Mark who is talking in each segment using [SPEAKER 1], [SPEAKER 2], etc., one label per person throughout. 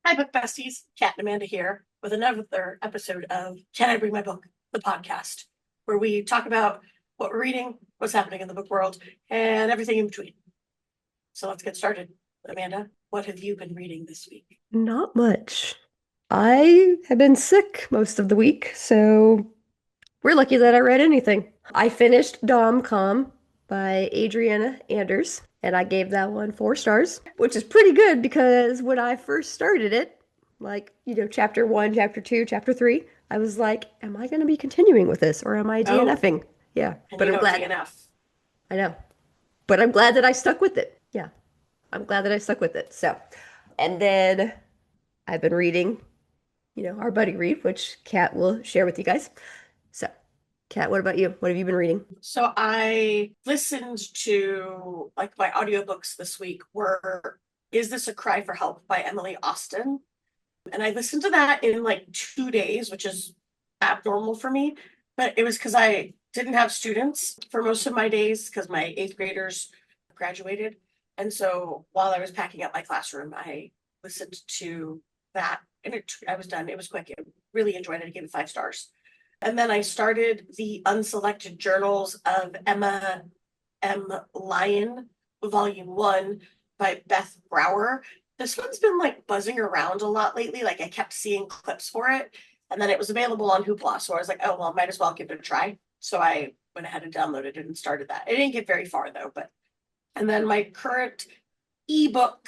[SPEAKER 1] Hi, book besties. Kat and Amanda here with another episode of Can I Bring My Book, the podcast, where we talk about what we're reading, what's happening in the book world, and everything in between. So let's get started. Amanda, what have you been reading this week?
[SPEAKER 2] Not much. I have been sick most of the week, so we're lucky that I read anything. I finished Dom Com by Adriana Anders, and I gave that one 4 stars, which is pretty good because when I first started it, chapter one, chapter two, chapter three, I was like, am I going to be continuing with this or am I
[SPEAKER 1] Oh,
[SPEAKER 2] DNFing? Yeah,
[SPEAKER 1] and
[SPEAKER 2] but
[SPEAKER 1] you
[SPEAKER 2] I'm
[SPEAKER 1] know
[SPEAKER 2] glad.
[SPEAKER 1] DNF.
[SPEAKER 2] I know. But I'm glad that I stuck with it. Yeah, I'm glad that I stuck with it. So, and then I've been reading our buddy read, which Kat will share with you guys. So, Kat, what about you? What have you been reading?
[SPEAKER 1] So I listened to my audiobooks this week were Is This a Cry for Help by Emily Austen? And I listened to that in like 2 days, which is abnormal for me. But it was because I didn't have students for most of my days because my eighth graders graduated. And so while I was packing up my classroom, I listened to that and I was done. It was quick. I really enjoyed it. I gave it 5 stars. And then I started the Unselected Journals of Emma M. Lyon, Volume 1 by Beth Brower. This one's been like buzzing around a lot lately. Like I kept seeing clips for it, and then it was available on Hoopla. So I was like, oh, well, might as well give it a try. So I went ahead and downloaded it and started that. It didn't get very far though, but and then my current ebook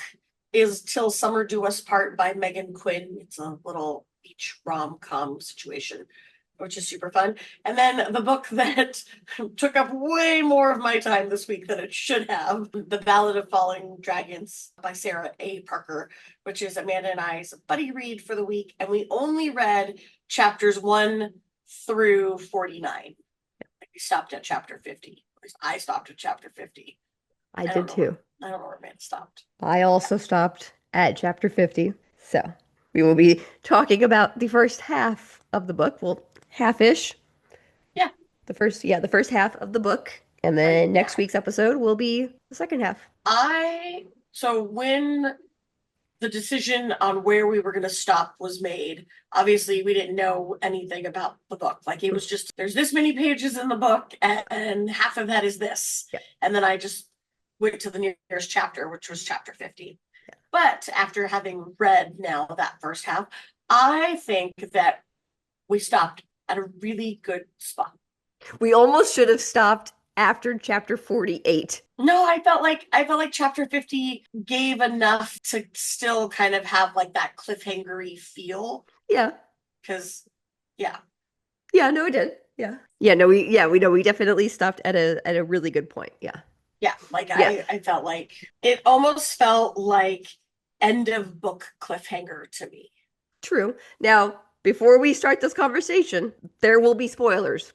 [SPEAKER 1] is Till Summer Do Us Part by Megan Quinn. It's a little beach rom-com situation, which is super fun. And then the book that took up way more of my time this week than it should have, The Ballad of Falling Dragons by Sarah A. Parker, which is Amanda and I's buddy read for the week. And we only read chapters 1 through 49. We stopped at chapter 50. I stopped at chapter 50.
[SPEAKER 2] I
[SPEAKER 1] I don't
[SPEAKER 2] did
[SPEAKER 1] know where
[SPEAKER 2] too.
[SPEAKER 1] I don't know where man stopped.
[SPEAKER 2] I also stopped at chapter 50. So, we will be talking about the first half of the book. Well, half-ish.
[SPEAKER 1] Yeah,
[SPEAKER 2] The first half of the book. And
[SPEAKER 1] right
[SPEAKER 2] then next
[SPEAKER 1] now.
[SPEAKER 2] week's episode will be the second half.
[SPEAKER 1] So when the decision on where we were going to stop was made, obviously we didn't know anything about the book. Like it was just there's this many pages in the book and half of that is this.
[SPEAKER 2] Yeah.
[SPEAKER 1] And then I just went to the nearest chapter, which was chapter 50.
[SPEAKER 2] Yeah.
[SPEAKER 1] But after having read now that first half, I think that we stopped at a really good spot.
[SPEAKER 2] We almost should have stopped after chapter 48.
[SPEAKER 1] No, I felt like chapter 50 gave enough to still kind of have like that cliffhangery feel.
[SPEAKER 2] Yeah.
[SPEAKER 1] Because yeah.
[SPEAKER 2] Yeah, no, it did. Yeah. Yeah, we definitely stopped at a really good point. Yeah.
[SPEAKER 1] Yeah, like
[SPEAKER 2] Yeah.
[SPEAKER 1] I felt like it almost felt like end of book cliffhanger to me.
[SPEAKER 2] True. Now, before we start this conversation, there will be spoilers.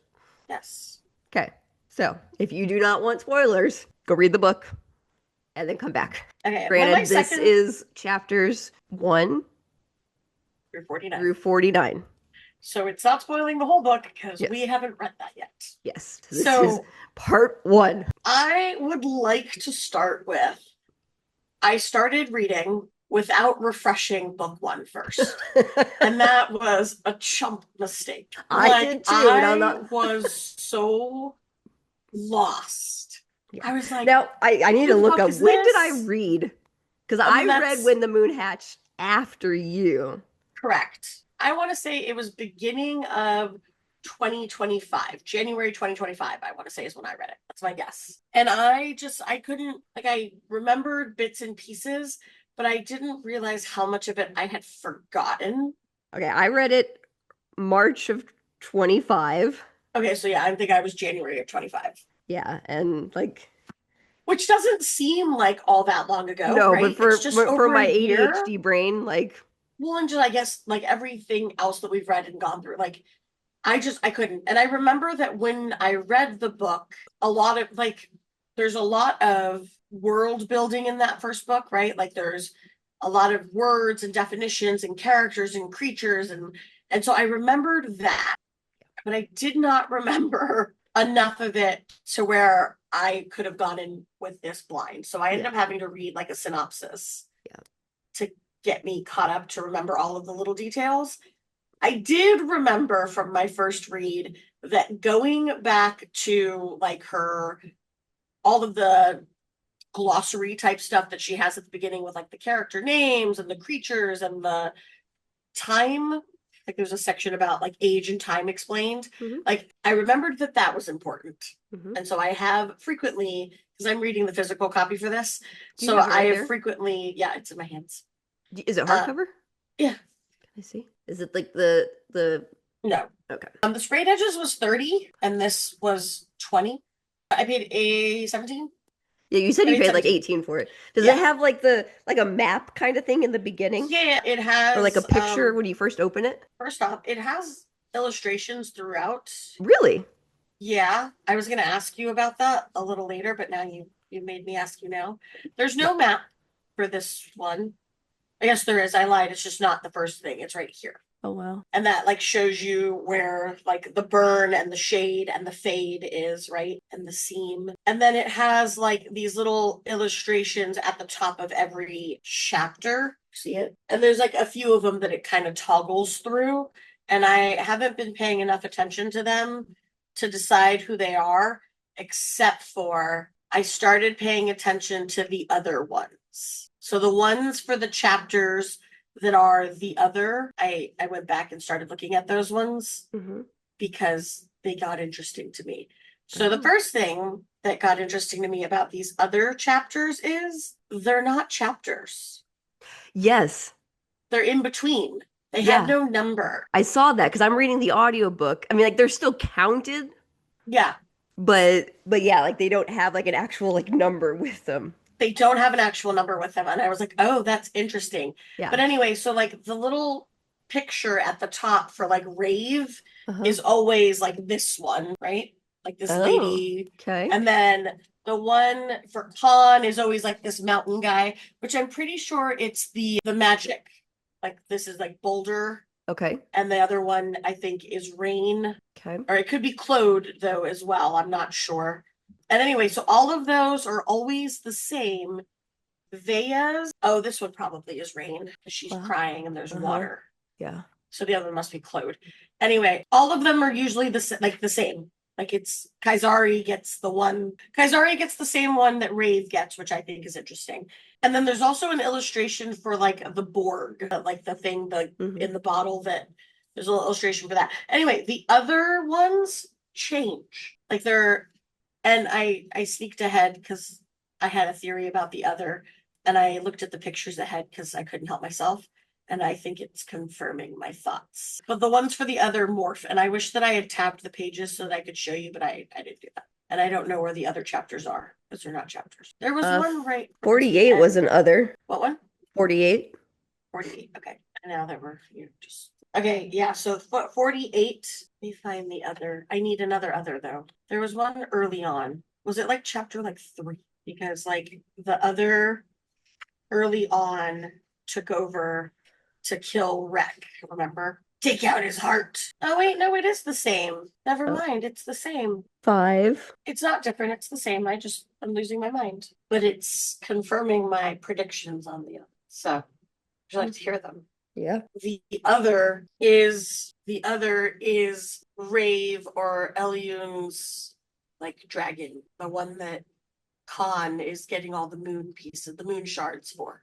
[SPEAKER 1] Yes.
[SPEAKER 2] Okay. So, if you do not want spoilers, go read the book and then come back.
[SPEAKER 1] Okay, and then my
[SPEAKER 2] Granted, this
[SPEAKER 1] second
[SPEAKER 2] is chapters 1
[SPEAKER 1] through 49.
[SPEAKER 2] through 49.
[SPEAKER 1] So it's not spoiling the whole book because we
[SPEAKER 2] Yes.
[SPEAKER 1] haven't read that yet.
[SPEAKER 2] Yes. This is
[SPEAKER 1] So
[SPEAKER 2] part 1.
[SPEAKER 1] I would like to start with I started reading without refreshing book one first. And that was a chump mistake.
[SPEAKER 2] I
[SPEAKER 1] Like,
[SPEAKER 2] did too, and I'm
[SPEAKER 1] I
[SPEAKER 2] not.
[SPEAKER 1] was so lost.
[SPEAKER 2] Yeah.
[SPEAKER 1] I was like,
[SPEAKER 2] Now, I need
[SPEAKER 1] who
[SPEAKER 2] to
[SPEAKER 1] the
[SPEAKER 2] look
[SPEAKER 1] fuck
[SPEAKER 2] up
[SPEAKER 1] is
[SPEAKER 2] when did I
[SPEAKER 1] this?
[SPEAKER 2] read? Because
[SPEAKER 1] And
[SPEAKER 2] I read
[SPEAKER 1] that's
[SPEAKER 2] When the Moon Hatched after you.
[SPEAKER 1] correct. I want to say it was beginning of 2025, January 2025, I want to say is when I read it. That's my guess. And I couldn't, like, I remembered bits and pieces, but I didn't realize how much of it I had forgotten.
[SPEAKER 2] Okay, I read it March of 25.
[SPEAKER 1] Okay, so yeah, I think I was January of 25,
[SPEAKER 2] Yeah, and like
[SPEAKER 1] which doesn't seem like all that long ago,
[SPEAKER 2] no, but
[SPEAKER 1] right? It's
[SPEAKER 2] for
[SPEAKER 1] just
[SPEAKER 2] for
[SPEAKER 1] over a
[SPEAKER 2] my
[SPEAKER 1] year.
[SPEAKER 2] ADHD brain, like
[SPEAKER 1] Well, and just I guess like everything else that we've read and gone through, like I couldn't. And I remember that when I read the book, a lot of like there's a lot of world building in that first book, right? Like there's a lot of words and definitions and characters and creatures and so I remembered that, but I did not remember enough of it to where I could have gone in with this blind. So I ended
[SPEAKER 2] yeah,
[SPEAKER 1] up having to read like a synopsis
[SPEAKER 2] yeah.
[SPEAKER 1] to get me caught up to remember all of the little details. I did remember from my first read that going back to like her, all of the glossary type stuff that she has at the beginning with like the character names and the creatures and the time, like there's a section about like age and time explained. Like I remembered that that was important. And so I have frequently, because I'm reading the physical copy for this,
[SPEAKER 2] Do you
[SPEAKER 1] so
[SPEAKER 2] have it
[SPEAKER 1] I
[SPEAKER 2] right
[SPEAKER 1] have
[SPEAKER 2] there?
[SPEAKER 1] frequently, yeah, it's in my hands.
[SPEAKER 2] Is it
[SPEAKER 1] Uh,
[SPEAKER 2] hardcover?
[SPEAKER 1] yeah,
[SPEAKER 2] Can I see? Is it like the
[SPEAKER 1] no.
[SPEAKER 2] okay.
[SPEAKER 1] The sprayed edges was 30 and this was 20. I paid a 17.
[SPEAKER 2] Yeah, you said
[SPEAKER 1] I
[SPEAKER 2] you
[SPEAKER 1] paid
[SPEAKER 2] paid like
[SPEAKER 1] 17.
[SPEAKER 2] 18 for it. Does it
[SPEAKER 1] Yeah.
[SPEAKER 2] have like the like a map kind of thing in the beginning?
[SPEAKER 1] Yeah, it
[SPEAKER 2] Or like a
[SPEAKER 1] has
[SPEAKER 2] picture when you first open it?
[SPEAKER 1] first off, it has illustrations throughout.
[SPEAKER 2] Really?
[SPEAKER 1] Yeah, I was gonna ask you about that a little later, but now you made me ask you now. There's
[SPEAKER 2] Yeah.
[SPEAKER 1] no map for this one. I guess there is. I lied. It's just not the first thing. It's right here.
[SPEAKER 2] Oh wow.
[SPEAKER 1] And that like shows you where like the burn and the shade and the fade is, right? And the seam. And then it has like these little illustrations at the top of every chapter. See it? And there's like a few of them that it kind of toggles through. And I haven't been paying enough attention to them to decide who they are, except for I started paying attention to the other ones. So the ones for the chapters that are the other, I went back and started looking at those ones because they got interesting to me. So the first thing that got interesting to me about these other chapters is they're not chapters.
[SPEAKER 2] Yes.
[SPEAKER 1] They're in between. They have
[SPEAKER 2] Yeah.
[SPEAKER 1] no number.
[SPEAKER 2] I saw that because I'm reading the audiobook. I mean, like they're still counted,
[SPEAKER 1] Yeah,
[SPEAKER 2] but yeah, like they don't have like an actual like number with them.
[SPEAKER 1] they don't have an actual number with them. And I was like, oh, that's interesting.
[SPEAKER 2] Yeah.
[SPEAKER 1] But anyway, so like the little picture at the top for like Rave
[SPEAKER 2] Uh-huh.
[SPEAKER 1] is always like this one, right? Like this
[SPEAKER 2] Oh,
[SPEAKER 1] lady.
[SPEAKER 2] okay.
[SPEAKER 1] And then the one for Kaan is always like this mountain guy, which I'm pretty sure it's the magic. Like this is like Boulder.
[SPEAKER 2] Okay.
[SPEAKER 1] And the other one I think is Rain.
[SPEAKER 2] Okay.
[SPEAKER 1] Or it could be Claude though as well. I'm not sure. And anyway, so all of those are always the same. Vea's, oh, this one probably is Rain. She's
[SPEAKER 2] Wow.
[SPEAKER 1] crying and there's water.
[SPEAKER 2] Yeah.
[SPEAKER 1] So the other one must be Claude. Anyway, all of them are usually the same. Like it's Kaisari gets the same one that Rave gets, which I think is interesting. And then there's also an illustration for like the Borg, like the thing in the bottle that there's a little illustration for that. Anyway, the other ones change. Like they're and I sneaked ahead because I had a theory about the other and I looked at the pictures ahead because I couldn't help myself. And I think it's confirming my thoughts. But the ones for the other morph, and I wish that I had tabbed the pages so that I could show you, but I didn't do that. And I don't know where the other chapters are because they're not chapters. There was
[SPEAKER 2] Uh,
[SPEAKER 1] one right towards the
[SPEAKER 2] 48 was
[SPEAKER 1] end.
[SPEAKER 2] an other.
[SPEAKER 1] What one?
[SPEAKER 2] 48.
[SPEAKER 1] 48. Okay. And now that we're you just okay, yeah. So 48. Let me find the other. I need another other though. There was one early on. Was it like chapter like 3? Because like the other early on took over to kill Wreck, remember? Take out his heart. Oh, wait, no, it is the same. Never
[SPEAKER 2] Oh,
[SPEAKER 1] mind, it's the same.
[SPEAKER 2] 5.
[SPEAKER 1] It's not different, it's the same. I'm losing my mind. But it's confirming my predictions on the other. So, would you like to hear them?
[SPEAKER 2] Yeah.
[SPEAKER 1] The other is Rave or Elyun's like dragon, the one that Kaan is getting all the moon pieces, the moon shards for.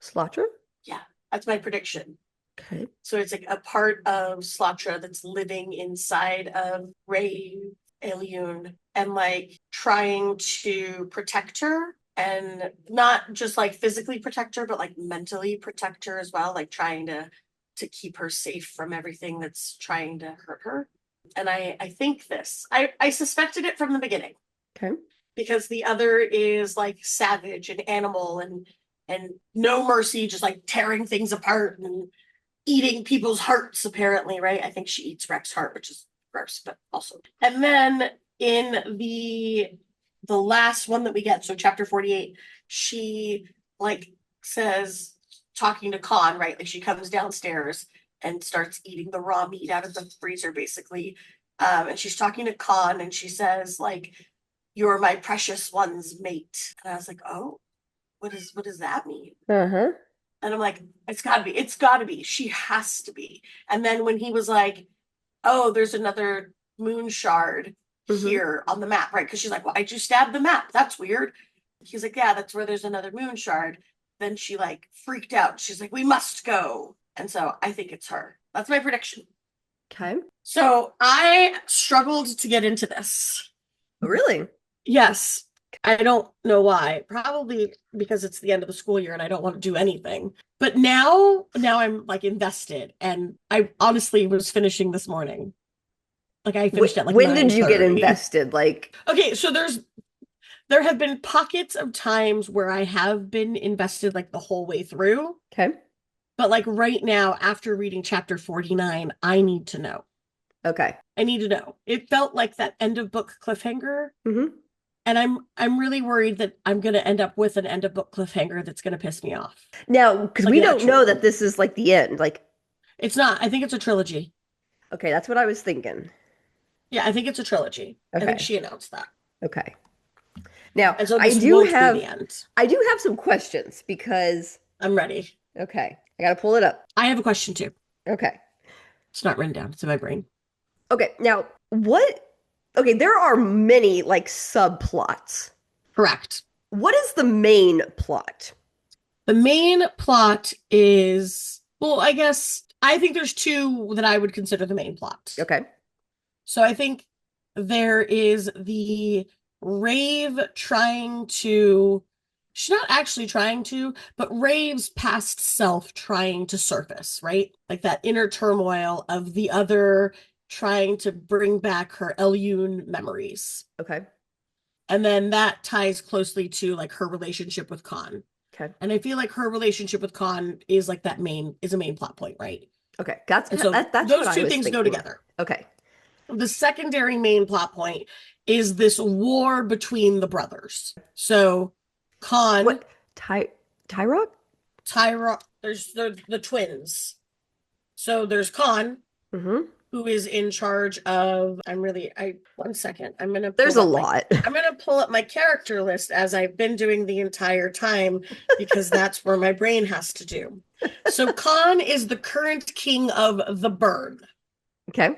[SPEAKER 2] Slotcher?
[SPEAKER 1] Yeah, that's my prediction.
[SPEAKER 2] Okay.
[SPEAKER 1] So it's like a part of Slatra that's living inside of Ray Elyun and like trying to protect her and not just like physically protect her, but like mentally protect her as well, like trying to keep her safe from everything that's trying to hurt her. And I think this. I suspected it from the beginning
[SPEAKER 2] Okay.
[SPEAKER 1] because the other is like savage and animal and no mercy, just like tearing things apart and eating people's hearts, apparently, right? I think she eats Rex's heart, which is gross, but also. And then in the last one that we get, so chapter 48, she like says, talking to Kaan, right? Like she comes downstairs and starts eating the raw meat out of the freezer, basically. And she's talking to Kaan and she says, like, you're my precious one's mate. And I was like, oh, what does that mean?
[SPEAKER 2] Uh-huh.
[SPEAKER 1] And I'm like, it's gotta be. She has to be. And then when he was like, oh, there's another moon shard
[SPEAKER 2] Hmm.
[SPEAKER 1] here on the map, right? Because she's like, why'd you stab the map? That's weird. He's like, yeah, that's where there's another moon shard. Then she like freaked out. She's like, we must go. And so I think it's her. That's my prediction.
[SPEAKER 2] Okay.
[SPEAKER 1] So I struggled to get into this.
[SPEAKER 2] Oh, really?
[SPEAKER 1] Yes. I don't know why. Probably because it's the end of the school year and I don't want to do anything. But now I'm like invested. And I honestly was finishing this morning. Like I finished at like
[SPEAKER 2] When did you get
[SPEAKER 1] 9:30.
[SPEAKER 2] invested? Like,
[SPEAKER 1] Okay, so there have been pockets of times where I have been invested like the whole way through.
[SPEAKER 2] okay.
[SPEAKER 1] But like right now, after reading chapter 49, I need to know.
[SPEAKER 2] Okay.
[SPEAKER 1] I need to know. It felt like that end of book cliffhanger.
[SPEAKER 2] Hmm.
[SPEAKER 1] And I'm really worried that I'm gonna end up with an end of book cliffhanger that's gonna piss me off.
[SPEAKER 2] Now, because
[SPEAKER 1] Like
[SPEAKER 2] we
[SPEAKER 1] an
[SPEAKER 2] don't
[SPEAKER 1] actual
[SPEAKER 2] know that
[SPEAKER 1] one.
[SPEAKER 2] this is like the end. Like,
[SPEAKER 1] It's not. I think it's a trilogy.
[SPEAKER 2] okay, that's what I was thinking.
[SPEAKER 1] Yeah, I think it's a trilogy. I think
[SPEAKER 2] Okay.
[SPEAKER 1] she announced that.
[SPEAKER 2] Okay. Now,
[SPEAKER 1] And so this won't be the end.
[SPEAKER 2] I do have some questions because,
[SPEAKER 1] I'm ready.
[SPEAKER 2] okay, I gotta pull it up.
[SPEAKER 1] I have a question too.
[SPEAKER 2] Okay.
[SPEAKER 1] It's not written down. It's in my brain.
[SPEAKER 2] Okay. Now, okay, there are many like subplots.
[SPEAKER 1] Correct.
[SPEAKER 2] What is the main plot?
[SPEAKER 1] The main plot is, well, I guess I think there's two that I would consider the main plot.
[SPEAKER 2] Okay.
[SPEAKER 1] So I think there is the Rave trying to, she's not actually trying to, but Rave's past self trying to surface, right? Like that inner turmoil of the other trying to bring back her Elyun memories.
[SPEAKER 2] Okay.
[SPEAKER 1] And then that ties closely to like her relationship with Kaan.
[SPEAKER 2] Okay.
[SPEAKER 1] And I feel like her relationship with Kaan is like is a main plot point, right?
[SPEAKER 2] Okay.
[SPEAKER 1] And so
[SPEAKER 2] That's what
[SPEAKER 1] those
[SPEAKER 2] I
[SPEAKER 1] two
[SPEAKER 2] was
[SPEAKER 1] things go
[SPEAKER 2] thinking.
[SPEAKER 1] together.
[SPEAKER 2] Okay.
[SPEAKER 1] The secondary main plot point is this war between the brothers. So Kaan,
[SPEAKER 2] What? Tyrock?
[SPEAKER 1] Tyra, there's the twins. So there's Kaan,
[SPEAKER 2] Mm-hmm.
[SPEAKER 1] who is in charge of, one second.
[SPEAKER 2] There's a lot.
[SPEAKER 1] I'm gonna pull up my character list as I've been doing the entire time because that's where my brain has to do. So Kaan is the current king of the burn.
[SPEAKER 2] Okay.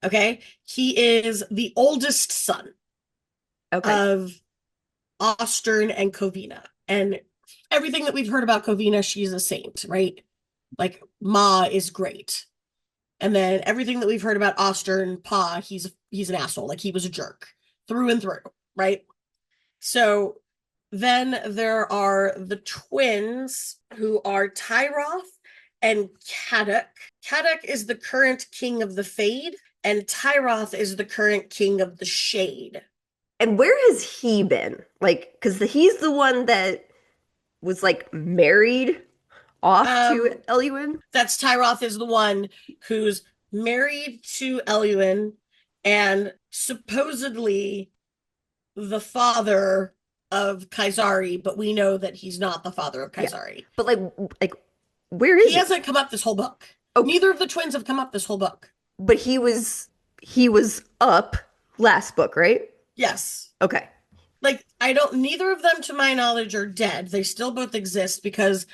[SPEAKER 1] Okay. He is the oldest son
[SPEAKER 2] Okay.
[SPEAKER 1] of Austern and Covina. And everything that we've heard about Covina, she's a saint, right? Like Ma is great. And then everything that we've heard about Austern, Pa, he's an asshole. Like he was a jerk through and through, right? So then there are the twins who are Tyroth and Kaduk. Kaduk is the current king of the Fade, and Tyroth is the current king of the Shade.
[SPEAKER 2] And where has he been? Like, because he's the one that was like married off to
[SPEAKER 1] Um,
[SPEAKER 2] Eluin.
[SPEAKER 1] that's Tyroth is the one who's married to Eluin and supposedly the father of Kaisari, but we know that he's not the father of
[SPEAKER 2] Yeah.
[SPEAKER 1] Kaisari.
[SPEAKER 2] But like, where
[SPEAKER 1] He
[SPEAKER 2] is he?
[SPEAKER 1] hasn't come up this whole book.
[SPEAKER 2] Oh,
[SPEAKER 1] Neither of the twins have come up this whole book.
[SPEAKER 2] but he was up last book, right?
[SPEAKER 1] Yes.
[SPEAKER 2] Okay.
[SPEAKER 1] Like, I don't, neither of them, to my knowledge, are dead. They still both exist because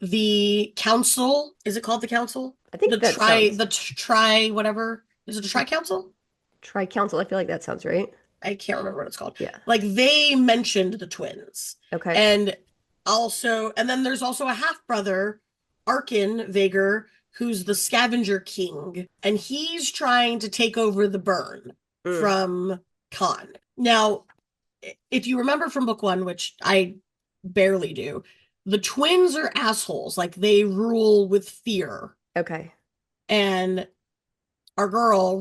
[SPEAKER 1] the council, is it called the council?
[SPEAKER 2] I think that sounds
[SPEAKER 1] Whatever. Is it a tri council?
[SPEAKER 2] Tri-Council. I feel like that sounds right.
[SPEAKER 1] I can't remember what it's called.
[SPEAKER 2] Yeah.
[SPEAKER 1] Like they mentioned the twins.
[SPEAKER 2] Okay.
[SPEAKER 1] And and then there's also a half brother, Kaan Vaegor, who's the scavenger king, and he's trying to take over the burn
[SPEAKER 2] Mm.
[SPEAKER 1] from Kaan. Now, if you remember from book one, which I barely do, the twins are assholes. Like they rule with fear.
[SPEAKER 2] Okay.
[SPEAKER 1] And our girl,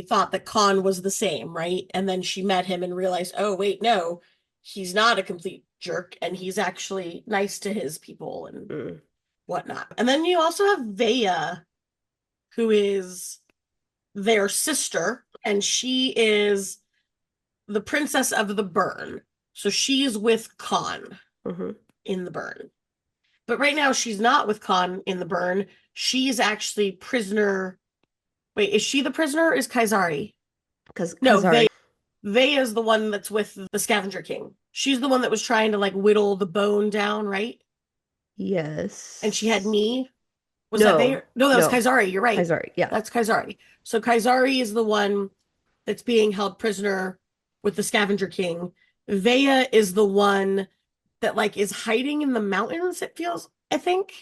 [SPEAKER 1] thought that Kaan was the same, right? And then she met him and realized, oh, wait, no, he's not a complete jerk and he's actually nice to his people and whatnot. And then you also have Vea, who is their sister, and she is the princess of the burn. So she's with Kaan in the burn. But right now she's not with Kaan in the burn. She's actually prisoner. Wait, is she the prisoner or is Kaisari?
[SPEAKER 2] Because
[SPEAKER 1] No, Vea is the one that's with the Scavenger King. She's the one that was trying to like whittle the bone down, right? and she had
[SPEAKER 2] Yes.
[SPEAKER 1] me. Was that
[SPEAKER 2] No,
[SPEAKER 1] Vader? No, that was
[SPEAKER 2] no.
[SPEAKER 1] Kaisari. You're right.
[SPEAKER 2] Kaisari. Yeah.
[SPEAKER 1] That's Kaisari. So Kaisari is the one that's being held prisoner with the Scavenger King. Vea is the one that like is hiding in the mountains, it feels, I think.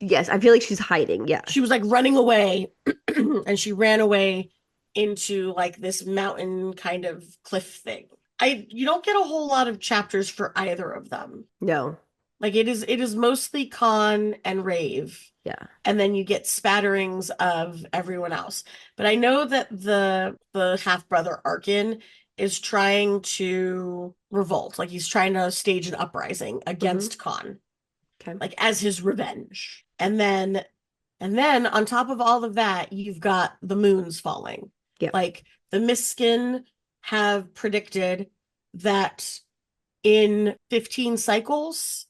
[SPEAKER 2] Yes, I feel like she's hiding. Yeah.
[SPEAKER 1] She was like running away and she ran away into like this mountain kind of cliff thing. I you don't get a whole lot of chapters for either of them.
[SPEAKER 2] No.
[SPEAKER 1] Like it is mostly Kaan and Rave,
[SPEAKER 2] Yeah.
[SPEAKER 1] and then you get spatterings of everyone else. But I know that the half brother Arkin is trying to revolt, like he's trying to stage an uprising
[SPEAKER 2] Hmm.
[SPEAKER 1] against Kaan,
[SPEAKER 2] Okay.
[SPEAKER 1] like as his revenge. And then on top of all of that, you've got the moons falling.
[SPEAKER 2] Yeah.
[SPEAKER 1] Like the Miskin have predicted that in 15 cycles,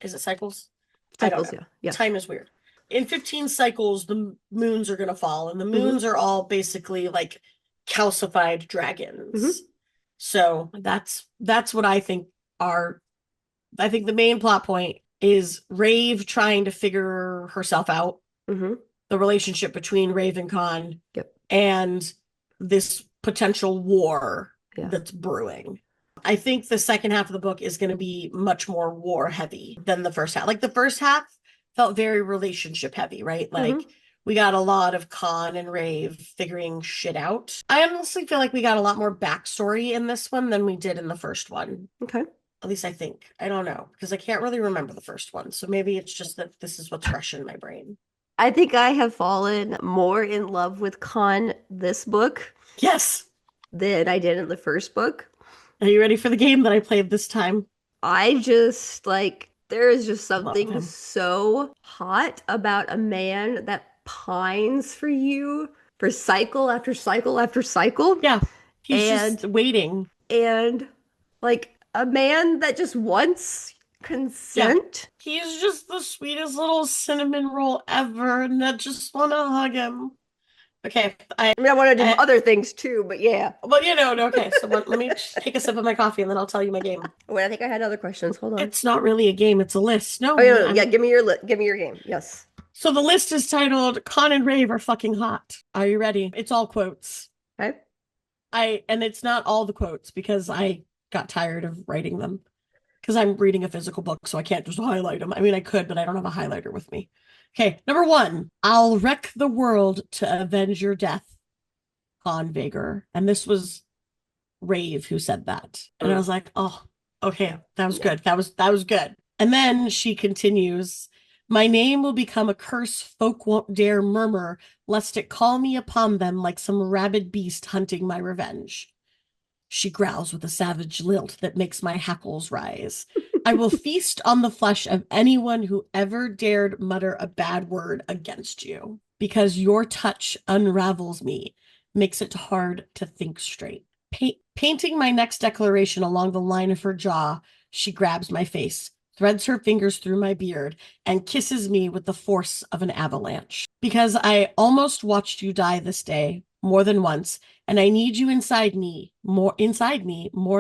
[SPEAKER 1] is it cycles? I don't
[SPEAKER 2] Cycles.
[SPEAKER 1] know.
[SPEAKER 2] Yeah. Yeah.
[SPEAKER 1] Time is weird. In 15 cycles, the moons are going to fall, and the
[SPEAKER 2] Hmm.
[SPEAKER 1] moons are all basically like calcified
[SPEAKER 2] Hmm.
[SPEAKER 1] dragons. So that's what are I think the main plot point is Rave trying to figure herself out,
[SPEAKER 2] Hmm.
[SPEAKER 1] the relationship between Rave and Khan,
[SPEAKER 2] Yep.
[SPEAKER 1] and this potential war
[SPEAKER 2] Yeah.
[SPEAKER 1] that's brewing. I think the second half of the book is going to be much more war heavy than the first half. Like the first half felt very relationship heavy, right? Like
[SPEAKER 2] Hmm.
[SPEAKER 1] we got a lot of Khan and Rave figuring shit out. I honestly feel like we got a lot more backstory in this one than we did in the first one.
[SPEAKER 2] Okay.
[SPEAKER 1] At least I think. I don't know because I can't really remember the first one. So maybe it's just that this is what's fresh in my brain.
[SPEAKER 2] I think I have fallen more in love with Khan this book
[SPEAKER 1] Yes.
[SPEAKER 2] than I did in the first book.
[SPEAKER 1] Are you ready for the game that I played this time?
[SPEAKER 2] I just like there is just
[SPEAKER 1] Love
[SPEAKER 2] something
[SPEAKER 1] him.
[SPEAKER 2] so hot about a man that pines for you for cycle after cycle after cycle.
[SPEAKER 1] Yeah. He's just
[SPEAKER 2] And
[SPEAKER 1] waiting.
[SPEAKER 2] and like a man that just wants
[SPEAKER 1] Yeah.
[SPEAKER 2] consent.
[SPEAKER 1] He's just the sweetest little cinnamon roll ever, and I just want to hug him. Okay,
[SPEAKER 2] I mean, I want to do
[SPEAKER 1] I,
[SPEAKER 2] other things too, but yeah.
[SPEAKER 1] well, no, okay. So let me take a sip of my coffee, and then I'll tell you my game.
[SPEAKER 2] Wait, I think I had other questions. Hold on.
[SPEAKER 1] It's not really a game; it's a list.
[SPEAKER 2] Oh,
[SPEAKER 1] No,
[SPEAKER 2] yeah, no, yeah,
[SPEAKER 1] I'm.
[SPEAKER 2] give me your game. Yes.
[SPEAKER 1] So the list is titled "Con and Rave are fucking hot." Are you ready? It's all quotes.
[SPEAKER 2] Okay.
[SPEAKER 1] And it's not all the quotes because I got tired of writing them because I'm reading a physical book, so I can't just highlight them. I mean, I could, but I don't have a highlighter with me. Okay, number one, I'll wreck the world to avenge your death, Kaan Vaegor. And this was Rave who said that. And I
[SPEAKER 2] Mm,
[SPEAKER 1] was like, oh, okay,
[SPEAKER 2] yeah.
[SPEAKER 1] that was
[SPEAKER 2] Yeah.
[SPEAKER 1] good. That was good. And then she continues, my name will become a curse folk won't dare murmur, lest it call me upon them like some rabid beast hunting my revenge. She growls with a savage lilt that makes my hackles rise. I will feast on the flesh of anyone who ever dared mutter a bad word against you, because your touch unravels me, makes it hard to think straight. Painting my next declaration along the line of her jaw, she grabs my face, threads her fingers through my beard, and kisses me with the force of an avalanche. Because I almost watched you die this day more than once, and I need you inside me more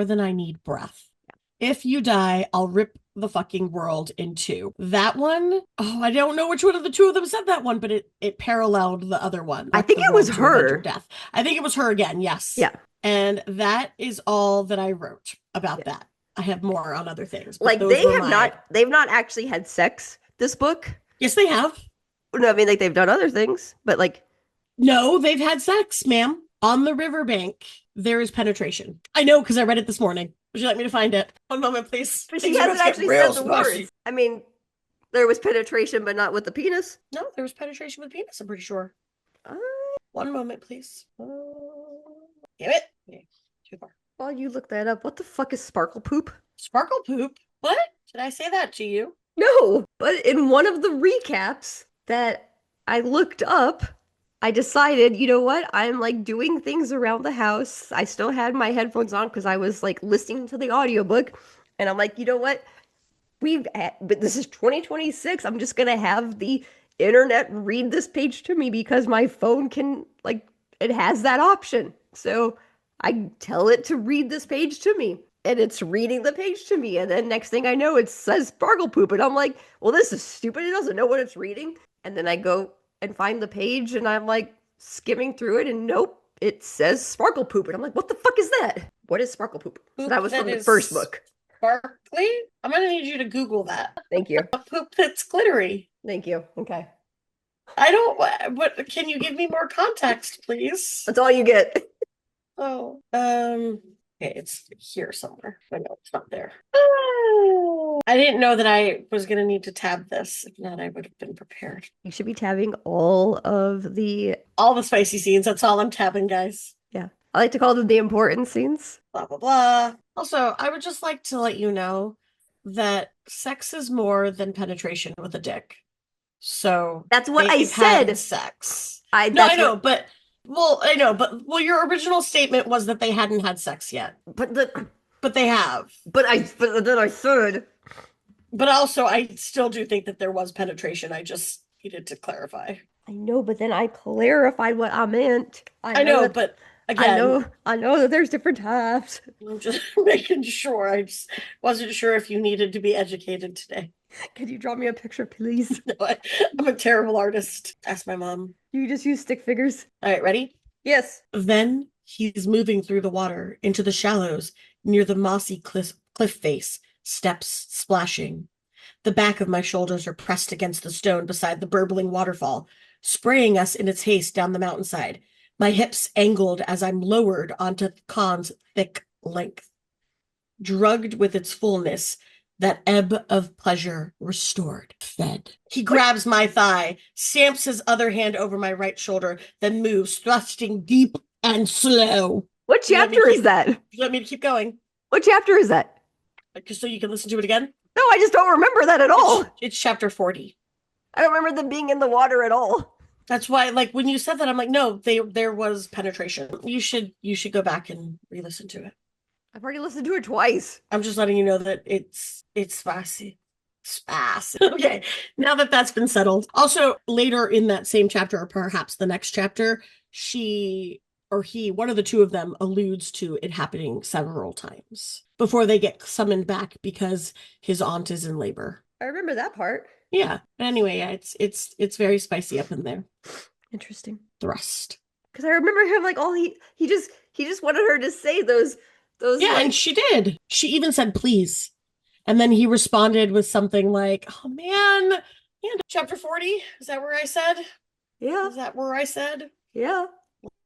[SPEAKER 1] than I need breath. If you die, I'll rip the fucking world in two. That one, oh, I don't know which one of the two of them said that one, but it paralleled the other one.
[SPEAKER 2] I
[SPEAKER 1] Wreck
[SPEAKER 2] think
[SPEAKER 1] the
[SPEAKER 2] it was
[SPEAKER 1] world to avenge your
[SPEAKER 2] her.
[SPEAKER 1] death. I think it was her again, yes.
[SPEAKER 2] Yeah.
[SPEAKER 1] And that is all that I wrote about
[SPEAKER 2] Yeah.
[SPEAKER 1] that. I have more on other things, but
[SPEAKER 2] Like
[SPEAKER 1] those were my.
[SPEAKER 2] they've not actually had sex this book.
[SPEAKER 1] Yes, they have.
[SPEAKER 2] No, I mean like they've done other things, but like
[SPEAKER 1] No, they've had sex, ma'am. On the riverbank, there is penetration. I know because I read it this morning. Would you like me to find it? One moment, please.
[SPEAKER 2] but she
[SPEAKER 1] Things are about
[SPEAKER 2] hasn't
[SPEAKER 1] to get
[SPEAKER 2] actually
[SPEAKER 1] real
[SPEAKER 2] said the
[SPEAKER 1] spicy.
[SPEAKER 2] words. I mean, there was penetration, but not with the penis.
[SPEAKER 1] No, there was penetration with penis, I'm pretty sure.
[SPEAKER 2] Uh,
[SPEAKER 1] One moment, please. Damn it. Okay, too far.
[SPEAKER 2] while you look that up, what the fuck is sparkle poop?
[SPEAKER 1] Sparkle poop? What? Did I say that to you?
[SPEAKER 2] No, but in one of the recaps that I looked up, I decided, you know what? I'm like doing things around the house. I still had my headphones on because I was like listening to the audiobook. And I'm like, you know what? But this is 2026. I'm just gonna have the internet read this page to me because my phone can, like, it has that option. So I tell it to read this page to me. and it's reading the page to me. And then next thing I know, it says sparkle poop. And I'm like, well, this is stupid. It doesn't know what it's reading. And then I go and find the page and I'm like skimming through it and nope, it says sparkle poop. And I'm like, what the fuck is that? What is sparkle poop? So that was from the first book.
[SPEAKER 1] Sparkly? I'm gonna need you to Google that.
[SPEAKER 2] Thank you.
[SPEAKER 1] A poop that's glittery.
[SPEAKER 2] Thank you. Okay.
[SPEAKER 1] I don't, what, can you give me more context, please?
[SPEAKER 2] That's all you get.
[SPEAKER 1] Oh, okay, it's here somewhere. I know it's not there. Oh, I didn't know that I was gonna need to tab this. If not, I would have been prepared.
[SPEAKER 2] You should be tabbing all the
[SPEAKER 1] spicy scenes. That's all I'm tabbing, guys.
[SPEAKER 2] yeah. I like to call them the important scenes.
[SPEAKER 1] Blah, blah, blah. Also, I would just like to let you know that sex is more than penetration with a dick. So
[SPEAKER 2] that's what I
[SPEAKER 1] they've
[SPEAKER 2] said.
[SPEAKER 1] had sex.
[SPEAKER 2] I
[SPEAKER 1] know, but your original statement was that they hadn't had sex yet. But they have.
[SPEAKER 2] But then I said.
[SPEAKER 1] But also, I still do think that there was penetration. I just needed to clarify.
[SPEAKER 2] I know, but then I clarified what I meant.
[SPEAKER 1] I know, but again,
[SPEAKER 2] I know that there's different types.
[SPEAKER 1] I'm just making sure. I just wasn't sure if you needed to be educated today.
[SPEAKER 2] Could you draw me a picture, please?
[SPEAKER 1] No, I'm a terrible artist. Ask my mom.
[SPEAKER 2] You just use stick figures.
[SPEAKER 1] All right, ready?
[SPEAKER 2] Yes.
[SPEAKER 1] Then he's moving through the water into the shallows near the mossy cliff face, steps splashing. The back of my shoulders are pressed against the stone beside the burbling waterfall, spraying us in its haste down the mountainside. My hips angled as I'm lowered onto Kaan's thick length. Drugged with its fullness, that ebb of pleasure restored, fed. He grabs my thigh, stamps his other hand over my right shoulder, then moves, thrusting deep and slow.
[SPEAKER 2] What chapter is that?
[SPEAKER 1] You want me to keep going?
[SPEAKER 2] What chapter is that?
[SPEAKER 1] Just so you can listen to it again?
[SPEAKER 2] No, I just don't remember that at all.
[SPEAKER 1] It's chapter 40.
[SPEAKER 2] I don't remember them being in the water at all.
[SPEAKER 1] That's why, like, when you said that, I'm like, no, there was penetration. You should go back and re-listen to it.
[SPEAKER 2] I've already listened to it twice.
[SPEAKER 1] I'm just letting you know that it's spicy. Spicy. Okay, now that that's been settled. Also, later in that same chapter, or perhaps the next chapter, she or he, one of the two of them, alludes to it happening several times before they get summoned back because his aunt is in labor.
[SPEAKER 2] I remember that part.
[SPEAKER 1] Yeah. But anyway, yeah, it's very spicy up in there.
[SPEAKER 2] Interesting.
[SPEAKER 1] Thrust.
[SPEAKER 2] Because I remember him like he just wanted her to say those
[SPEAKER 1] yeah,
[SPEAKER 2] like...
[SPEAKER 1] and she did. She even said please. And then he responded with something like, oh man, and chapter 40, is that where I said?
[SPEAKER 2] Yeah.
[SPEAKER 1] Is that where I said?
[SPEAKER 2] Yeah.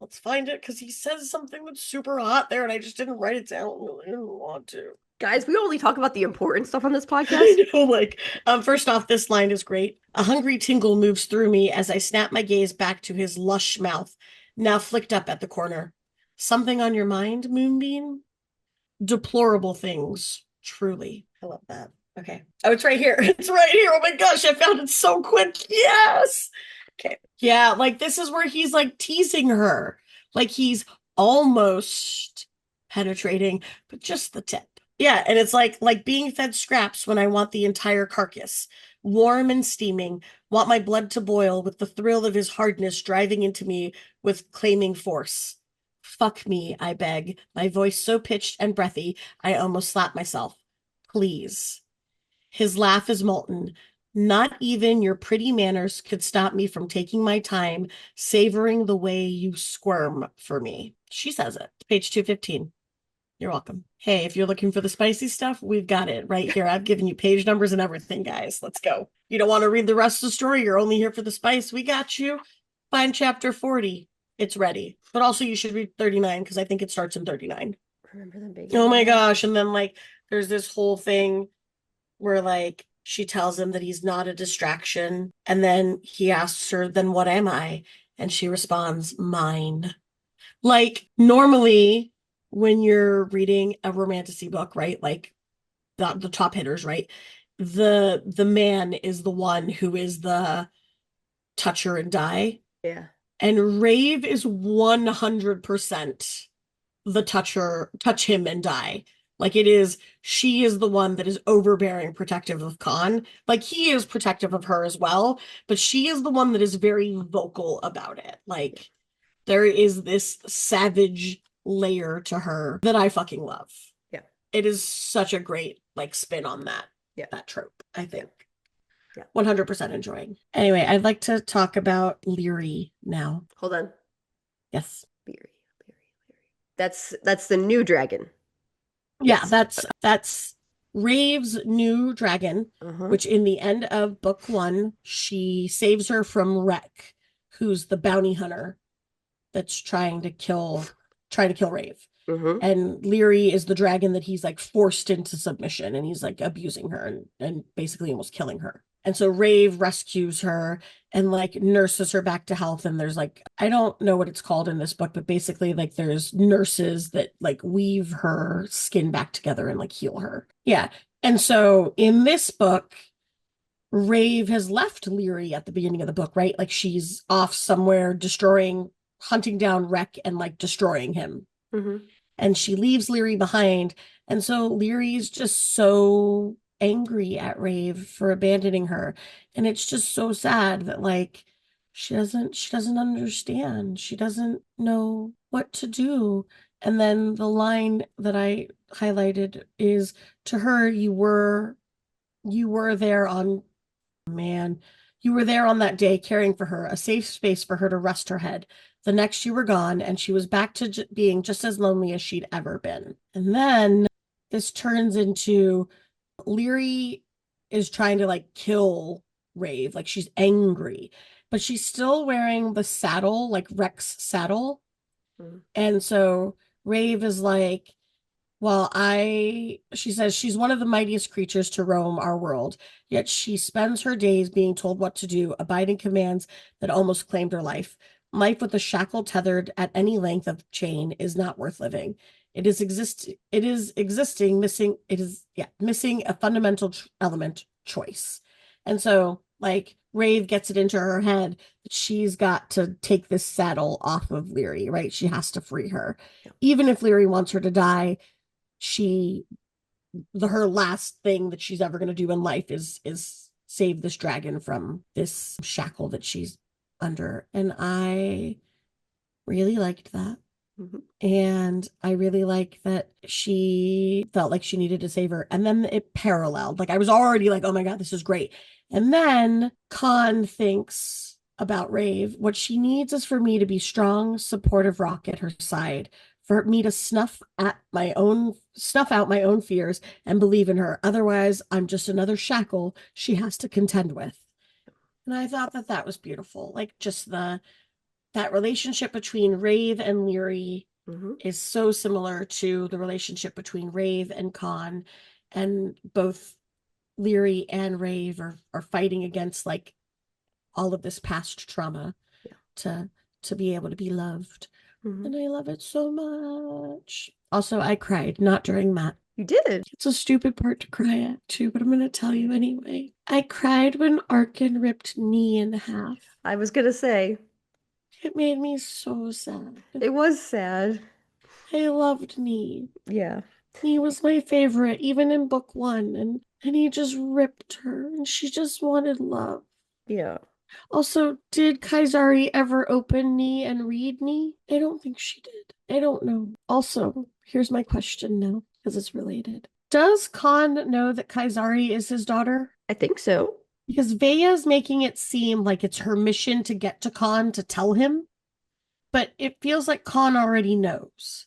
[SPEAKER 1] Let's find it, because he says something that's super hot there, and I just didn't write it down. I didn't want to.
[SPEAKER 2] Guys, we only talk about the important stuff on this podcast.
[SPEAKER 1] I know, like, first off, this line is great. A hungry tingle moves through me as I snap my gaze back to his lush mouth, now flicked up at the corner. Something on your mind, Moonbeam? Deplorable things, truly. I love that. Okay. Oh, it's right here. It's right here. Oh my gosh, I found it so quick. Yes. Okay. Yeah, like this is where he's like teasing her. Like he's almost penetrating, but just the tip. Yeah, and it's like being fed scraps when I want the entire carcass. Warm and steaming, want my blood to boil with the thrill of his hardness driving into me with claiming force. Fuck me, I beg, my voice so pitched and breathy, I almost slap myself. Please. His laugh is molten. Not even your pretty manners could stop me from taking my time, savoring the way you squirm for me. She says it. Page 215. You're welcome. Hey, if you're looking for the spicy stuff, we've got it right here. I've given you page numbers and everything, guys. Let's go. You don't want to read the rest of the story? You're only here for the spice? We got you. Find chapter 40. It's ready. But also you should read 39 because I think it starts in 39.
[SPEAKER 2] Remember them being...
[SPEAKER 1] Oh my gosh. And then like there's this whole thing where like she tells him that he's not a distraction. And then he asks her, then what am I? And she responds, mine. Like normally when you're reading a romantasy book, right? Like the top hitters, right? The man is the one who is the toucher and die.
[SPEAKER 2] Yeah.
[SPEAKER 1] And Rave is 100% the touch him and die. Like it is, she is the one that is overbearing protective of Kaan. Like he is protective of her as well, but she is the one that is very vocal about it. Like there is this savage layer to her that I fucking love.
[SPEAKER 2] Yeah.
[SPEAKER 1] it is such a great like spin on
[SPEAKER 2] Yeah.
[SPEAKER 1] that trope, I think.
[SPEAKER 2] Yeah.
[SPEAKER 1] 100% enjoying. Anyway, I'd like to talk about Leary now.
[SPEAKER 2] Hold on.
[SPEAKER 1] Yes.
[SPEAKER 2] Leary. That's the new dragon.
[SPEAKER 1] Yeah,
[SPEAKER 2] Yes.
[SPEAKER 1] that's Rave's new dragon,
[SPEAKER 2] Uh-huh.
[SPEAKER 1] which in the end of book 1, she saves her from Wreck, who's the bounty hunter that's trying to kill Rave.
[SPEAKER 2] Mm-hmm.
[SPEAKER 1] And Leary is the dragon that he's like forced into submission, and he's like abusing her and basically almost killing her. And so Rave rescues her and like nurses her back to health. And there's like, I don't know what it's called in this book, but basically like there's nurses that like weave her skin back together and like heal her. Yeah. And so in this book, Rave has left Leary at the beginning of the book, right? Like she's off somewhere hunting down Wreck and like destroying him.
[SPEAKER 2] Mm-hmm.
[SPEAKER 1] And she leaves Leary behind. And so Leary's just so angry at Rave for abandoning her. And it's just so sad that like she doesn't understand. She doesn't know what to do. And then the line that I highlighted is, to her, you were there on man. You were there on that day, caring for her, a safe space for her to rest her head. The next you were gone, and she was back to being just as lonely as she'd ever been. And then this turns into Leary is trying to like kill Rave. Like she's angry, but she's still wearing the saddle, like Rex saddle.
[SPEAKER 2] Mm-hmm.
[SPEAKER 1] And so Rave is like, well, she says she's one of the mightiest creatures to roam our world, yet she spends her days being told what to do, abiding commands that almost claimed her life. Life with a shackle tethered at any length of chain is not worth living. Missing a fundamental element, choice. And so, like, Rave gets it into her head that she's got to take this saddle off of Leary, right? She has to free her.
[SPEAKER 2] Yeah.
[SPEAKER 1] Even if Leary wants her to die, her last thing that she's ever going to do in life is save this dragon from this shackle that she's under. And I really liked that.
[SPEAKER 2] Mm-hmm.
[SPEAKER 1] And I really like that she felt like she needed to save her. And then it paralleled. Like I was already like, oh my God, this is great. And then Kaan thinks about Rave. What she needs is for me to be strong, supportive rock at her side, for me to snuff out my own fears and believe in her. Otherwise, I'm just another shackle she has to contend with. And I thought that was beautiful. Like just that relationship between Rave and Leary
[SPEAKER 2] Mm-hmm.
[SPEAKER 1] is so similar to the relationship between Rave and Kaan, and both Leary and Rave are fighting against like all of this past trauma.
[SPEAKER 2] Yeah.
[SPEAKER 1] to be able to be loved.
[SPEAKER 2] Mm-hmm.
[SPEAKER 1] And I love it so much. Also, I cried, not during that.
[SPEAKER 2] You did.
[SPEAKER 1] It's a stupid part to cry at too, but I'm going to tell you anyway. I cried when Arkin ripped Nee in half.
[SPEAKER 2] I was gonna say
[SPEAKER 1] It made me so sad.
[SPEAKER 2] it was sad.
[SPEAKER 1] I loved Nee.
[SPEAKER 2] Yeah.
[SPEAKER 1] He was my favorite, even in book 1, and he just ripped her, and she just wanted love.
[SPEAKER 2] Yeah.
[SPEAKER 1] Also, did Kaisari ever open Nee and read Nee? I don't think she did. I don't know. Also, here's my question now, because it's related. Does Kaan know that Kaisari is his daughter?
[SPEAKER 2] I think so.
[SPEAKER 1] Because Veya's making it seem like it's her mission to get to Kaan to tell him, but it feels like Kaan already knows.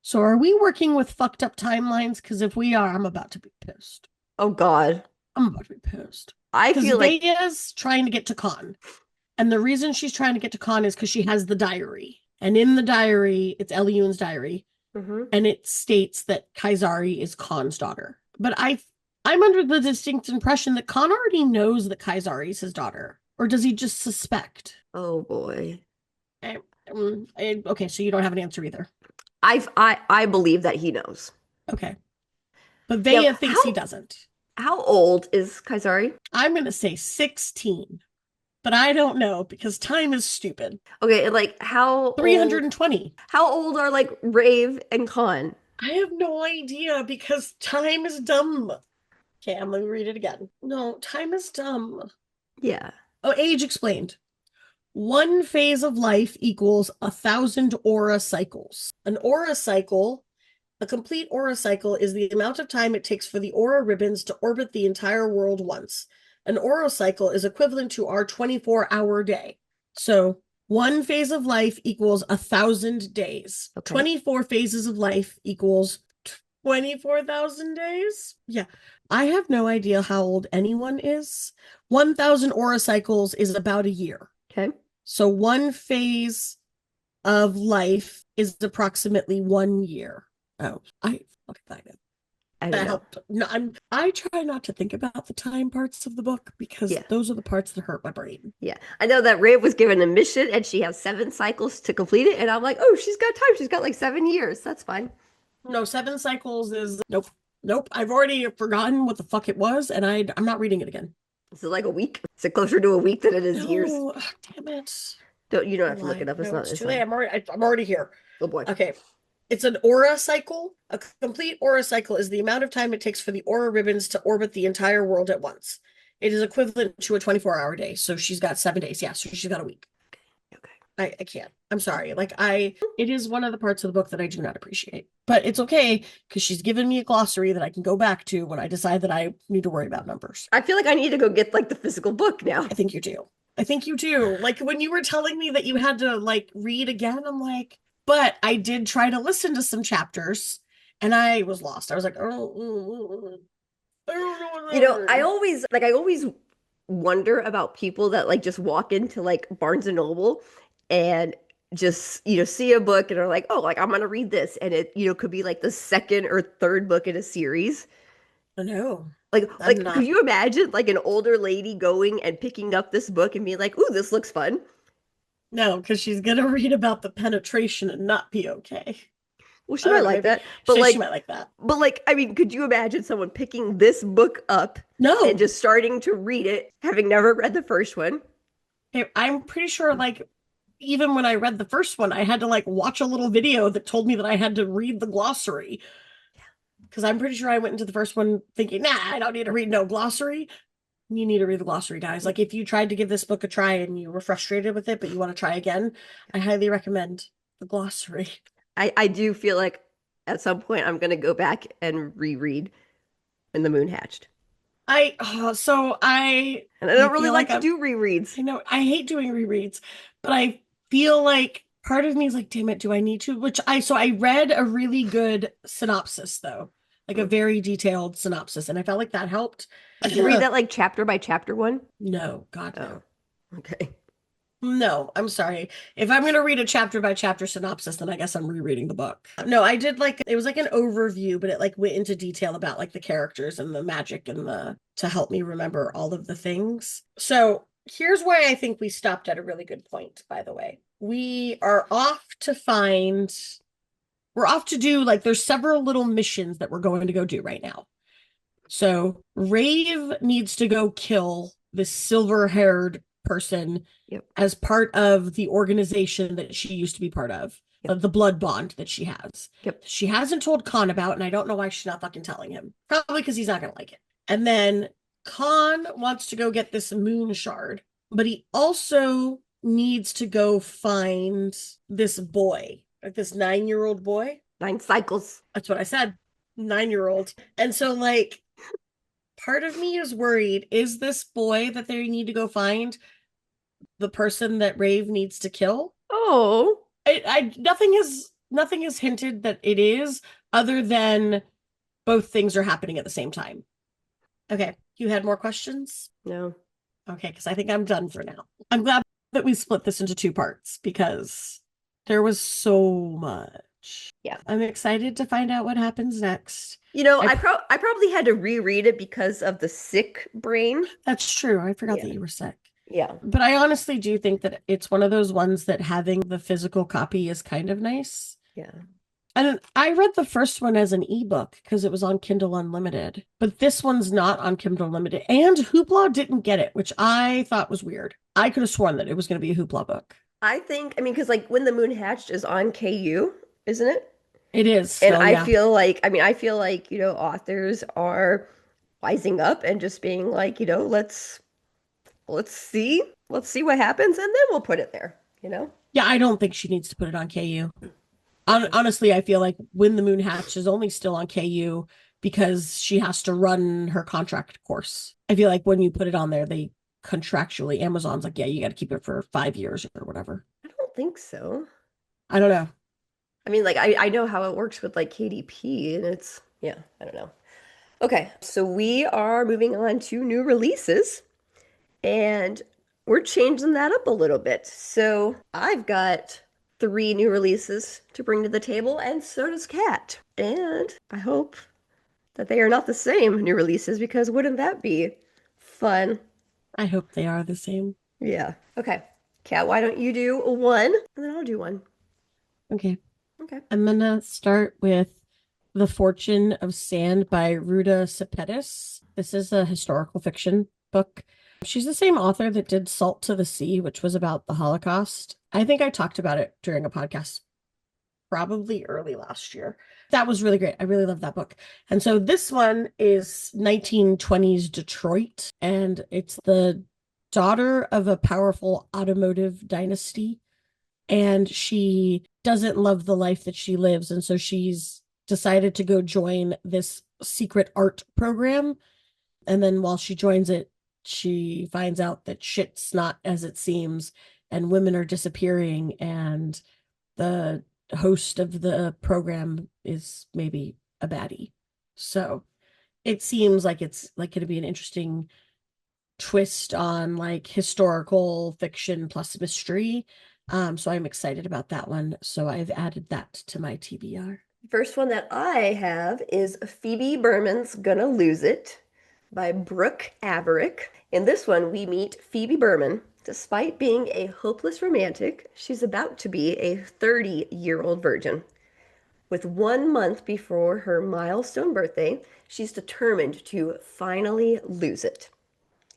[SPEAKER 1] So are we working with fucked up timelines? Because if we are, I'm about to be pissed.
[SPEAKER 2] Oh God.
[SPEAKER 1] I'm about to be pissed.
[SPEAKER 2] I
[SPEAKER 1] Because
[SPEAKER 2] feel like
[SPEAKER 1] Veya's trying to get to Kaan. And the reason she's trying to get to Kaan is because she has the diary. And in the diary, it's Elyun's diary.
[SPEAKER 2] Mhm.
[SPEAKER 1] And it states that Kaisari is Kaan's daughter. But I'm under the distinct impression that Kaan already knows that Kaisari is his daughter. Or does he just suspect?
[SPEAKER 2] Oh boy.
[SPEAKER 1] Okay, so you don't have an answer either.
[SPEAKER 2] I believe that he knows.
[SPEAKER 1] Okay. But Veya
[SPEAKER 2] Now,
[SPEAKER 1] thinks he doesn't.
[SPEAKER 2] How old is Kaisari?
[SPEAKER 1] I'm going to say 16. But I don't know because time is stupid.
[SPEAKER 2] Okay, and like how
[SPEAKER 1] 320.
[SPEAKER 2] How old are like Rave and Kaan?
[SPEAKER 1] I have no idea because time is dumb. Okay, I'm going to read it again. No, time is dumb.
[SPEAKER 2] Yeah.
[SPEAKER 1] Oh, age explained. One phase of life equals 1,000 aura cycles. An aura cycle A complete aura cycle is the amount of time it takes for the aura ribbons to orbit the entire world once. An aura cycle is equivalent to our 24-hour day. So one phase of life equals 1,000 days.
[SPEAKER 2] Okay.
[SPEAKER 1] 24 phases of life equals 24,000 days? Yeah. I have no idea how old anyone is. 1,000 aura cycles is about a year.
[SPEAKER 2] Okay.
[SPEAKER 1] So one phase of life is approximately 1 year. Oh, I
[SPEAKER 2] I don't
[SPEAKER 1] that
[SPEAKER 2] know.
[SPEAKER 1] helped. No, I try not to think about the time parts of the book because
[SPEAKER 2] Yeah.
[SPEAKER 1] those are the parts that hurt my brain.
[SPEAKER 2] Yeah. I know that Rav was given a mission and she has 7 cycles to complete it. And I'm like, oh, she's got time. She's got like 7 years. That's fine.
[SPEAKER 1] No, 7 cycles is nope. Nope. I've already forgotten what the fuck it was, and I'm not reading it again.
[SPEAKER 2] Is it like a week? Is it closer to a week than it is years?
[SPEAKER 1] No, damn it.
[SPEAKER 2] You don't have to look
[SPEAKER 1] Lie.
[SPEAKER 2] it up. It's
[SPEAKER 1] No,
[SPEAKER 2] not,
[SPEAKER 1] it's
[SPEAKER 2] it's
[SPEAKER 1] too late.
[SPEAKER 2] fine.
[SPEAKER 1] I'm already here.
[SPEAKER 2] Oh boy.
[SPEAKER 1] Okay. It's an aura cycle. A complete aura cycle is the amount of time it takes for the aura ribbons to orbit the entire world at once. It is equivalent to a 24-hour day. So she's got 7 days. Yeah, so she's got a week.
[SPEAKER 2] Okay.
[SPEAKER 1] I can't. I'm sorry. It is one of the parts of the book that I do not appreciate. But it's okay because she's given me a glossary that I can go back to when I decide that I need to worry about numbers.
[SPEAKER 2] I feel like I need to go get like the physical book now.
[SPEAKER 1] I think you do. I think you do. Like when you were telling me that you had to like read again, I'm like, but I did try to listen to some chapters and I was lost. I was like, oh, I don't know what
[SPEAKER 2] You know,
[SPEAKER 1] that
[SPEAKER 2] I
[SPEAKER 1] is.
[SPEAKER 2] always wonder about people that like just walk into like Barnes and Noble and just, see a book and are like, oh, like I'm gonna read this. And it, could be like the second or third book in a series.
[SPEAKER 1] No,
[SPEAKER 2] Like,
[SPEAKER 1] I'm
[SPEAKER 2] like, could
[SPEAKER 1] not.
[SPEAKER 2] you imagine like an older lady going and picking up this book and being like, "Ooh, this looks fun."
[SPEAKER 1] No, because she's gonna read about the penetration and not be okay.
[SPEAKER 2] Well, she
[SPEAKER 1] I
[SPEAKER 2] might
[SPEAKER 1] don't know,
[SPEAKER 2] like
[SPEAKER 1] maybe
[SPEAKER 2] that, but
[SPEAKER 1] she
[SPEAKER 2] like,
[SPEAKER 1] might like that.
[SPEAKER 2] I mean, could you imagine someone picking this book up and
[SPEAKER 1] No,
[SPEAKER 2] just starting to read it, having never read the first one?
[SPEAKER 1] I'm pretty sure like even when I read the first one, I had to like watch a little video that told me that I had to read the glossary. Because I'm pretty sure I went into the first one thinking, nah, I don't need to read no glossary. You need to read the glossary, guys. Like if you tried to give this book a try and you were frustrated with it, but you want to try again, I highly recommend the glossary.
[SPEAKER 2] I do feel like at some point I'm gonna go back and reread When the Moon Hatched.
[SPEAKER 1] So
[SPEAKER 2] And I
[SPEAKER 1] I
[SPEAKER 2] don't really
[SPEAKER 1] feel
[SPEAKER 2] like
[SPEAKER 1] like
[SPEAKER 2] to do rereads.
[SPEAKER 1] I know I hate doing rereads, but I feel like part of me is like, damn it, do I need to? So I read a really good synopsis though, like a very detailed synopsis, and I felt like that helped.
[SPEAKER 2] Did you read that like chapter by chapter one?
[SPEAKER 1] No, God
[SPEAKER 2] Oh,
[SPEAKER 1] no.
[SPEAKER 2] okay.
[SPEAKER 1] No, I'm sorry. If I'm going to read a chapter by chapter synopsis, then I guess I'm rereading the book. No, I did like it was like an overview, but it like went into detail about like the characters and the magic and the to help me remember all of the things. So here's why I think we stopped at a really good point, by the way. We're off to do like there's several little missions that we're going to go do right now. So Rave needs to go kill this silver-haired person
[SPEAKER 2] Yep.
[SPEAKER 1] as part of the organization that she used to be part of,
[SPEAKER 2] Yep.
[SPEAKER 1] the blood bond that she has.
[SPEAKER 2] Yep.
[SPEAKER 1] She hasn't told Kaan about, and I don't know why she's not fucking telling him. Probably because he's not gonna like it. And then Kaan wants to go get this moon shard, but he also needs to go find this boy, like this 9-year-old boy.
[SPEAKER 2] 9 cycles.
[SPEAKER 1] That's what I said. 9-year-old. And so like part of me is worried, is this boy that they need to go find the person that Rave needs to kill?
[SPEAKER 2] Oh.
[SPEAKER 1] Nothing has hinted that it is, other than both things are happening at the same time. Okay, you had more questions?
[SPEAKER 2] No.
[SPEAKER 1] Okay, because I think I'm done for now. I'm glad that we split this into two parts because there was so much.
[SPEAKER 2] Yeah.
[SPEAKER 1] I'm excited to find out what happens next.
[SPEAKER 2] I probably had to reread it because of the sick brain.
[SPEAKER 1] That's true. I forgot
[SPEAKER 2] Yeah.
[SPEAKER 1] that you were sick.
[SPEAKER 2] Yeah.
[SPEAKER 1] But I honestly do think that it's one of those ones that having the physical copy is kind of nice.
[SPEAKER 2] Yeah.
[SPEAKER 1] And I read the first one as an ebook because it was on Kindle Unlimited, but this one's not on Kindle Unlimited. And Hoopla didn't get it, which I thought was weird. I could have sworn that it was going to be a Hoopla book.
[SPEAKER 2] I mean, because like When the Moon Hatched is on KU, isn't it?
[SPEAKER 1] It is
[SPEAKER 2] And
[SPEAKER 1] still, yeah.
[SPEAKER 2] I feel like, authors are wising up and just being like, let's see what happens and then we'll put it there.
[SPEAKER 1] Yeah, I don't think she needs to put it on KU. Honestly, I feel like When the Moon Hatch is only still on KU because she has to run her contract course. I feel like when you put it on there, they contractually, Amazon's like, yeah, you got to keep it for 5 years or whatever.
[SPEAKER 2] I don't think so.
[SPEAKER 1] I don't know.
[SPEAKER 2] I mean, like I know how it works with like KDP and it's yeah, I don't know. Okay, so we are moving on to new releases and we're changing that up a little bit. So I've got three new releases to bring to the table, and so does Kat. And I hope that they are not the same new releases because wouldn't that be fun?
[SPEAKER 1] I hope they are the same.
[SPEAKER 2] Yeah. Okay. Kat, why don't you do one and then I'll do one.
[SPEAKER 1] Okay.
[SPEAKER 2] Okay.
[SPEAKER 1] I'm gonna start with The Fortune of Sand by Ruta Sepetys. This is a historical fiction book. She's the same author that did Salt to the Sea, which was about the Holocaust. I think I talked about it during a podcast probably early last year. That was really great. I really love that book. And so this one is 1920s Detroit, and it's the daughter of a powerful automotive dynasty. And she doesn't love the life that she lives. And so she's decided to go join this secret art program. And then while she joins it, she finds out that shit's not as it seems, and women are disappearing, and the host of the program is maybe a baddie. So it seems like it's like going to be an interesting twist on like historical fiction plus mystery. So I'm excited about that one. So I've added that to my TBR.
[SPEAKER 2] First one that I have is Phoebe Berman's Gonna Lose It by Brooke Averick. In this one, we meet Phoebe Berman. Despite being a hopeless romantic, she's about to be a 30-year-old virgin. With 1 month before her milestone birthday, she's determined to finally lose it,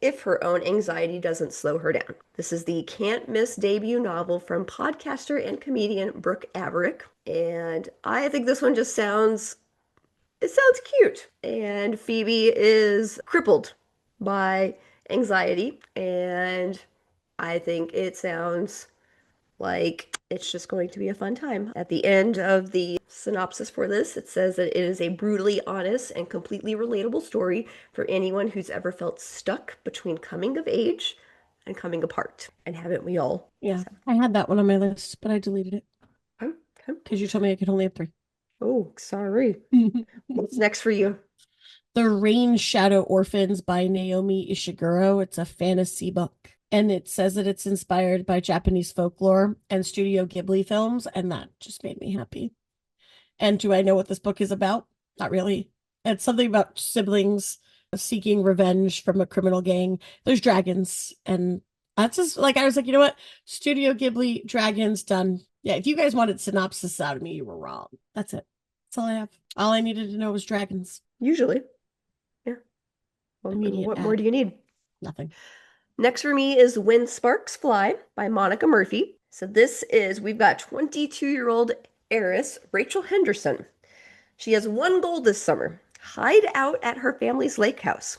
[SPEAKER 2] if her own anxiety doesn't slow her down. This is the can't miss debut novel from podcaster and comedian Brooke Averick. And I think this one just sounds cute. And Phoebe is crippled by anxiety, and I think it sounds like it's just going to be a fun time. At the end of the synopsis for this, it says that it is a brutally honest and completely relatable story for anyone who's ever felt stuck between coming of age and coming apart. And haven't we all?
[SPEAKER 1] Yeah, I had that one on my list, but I deleted it
[SPEAKER 2] Okay.
[SPEAKER 1] because you told me I could only have three.
[SPEAKER 2] Oh, sorry. What's next for you?
[SPEAKER 1] The Rain Shadow Orphans by Naomi Ishiguro. It's a fantasy book. And it says that it's inspired by Japanese folklore and Studio Ghibli films, and that just made me happy. And do I know what this book is about? Not really. It's something about siblings seeking revenge from a criminal gang. There's dragons, and that's just like I was like, you know what? Studio Ghibli, dragons, done. Yeah, if you guys wanted synopsis out of me, you were wrong. That's it. That's all I have. All I needed to know was dragons.
[SPEAKER 2] Usually. Yeah. Well,
[SPEAKER 1] Immediate
[SPEAKER 2] what more
[SPEAKER 1] ad.
[SPEAKER 2] do you need?
[SPEAKER 1] Nothing.
[SPEAKER 2] Next for me is When Sparks Fly by Monica Murphy. So we've got 22-year-old heiress Rachel Henderson. She has one goal this summer: hide out at her family's lake house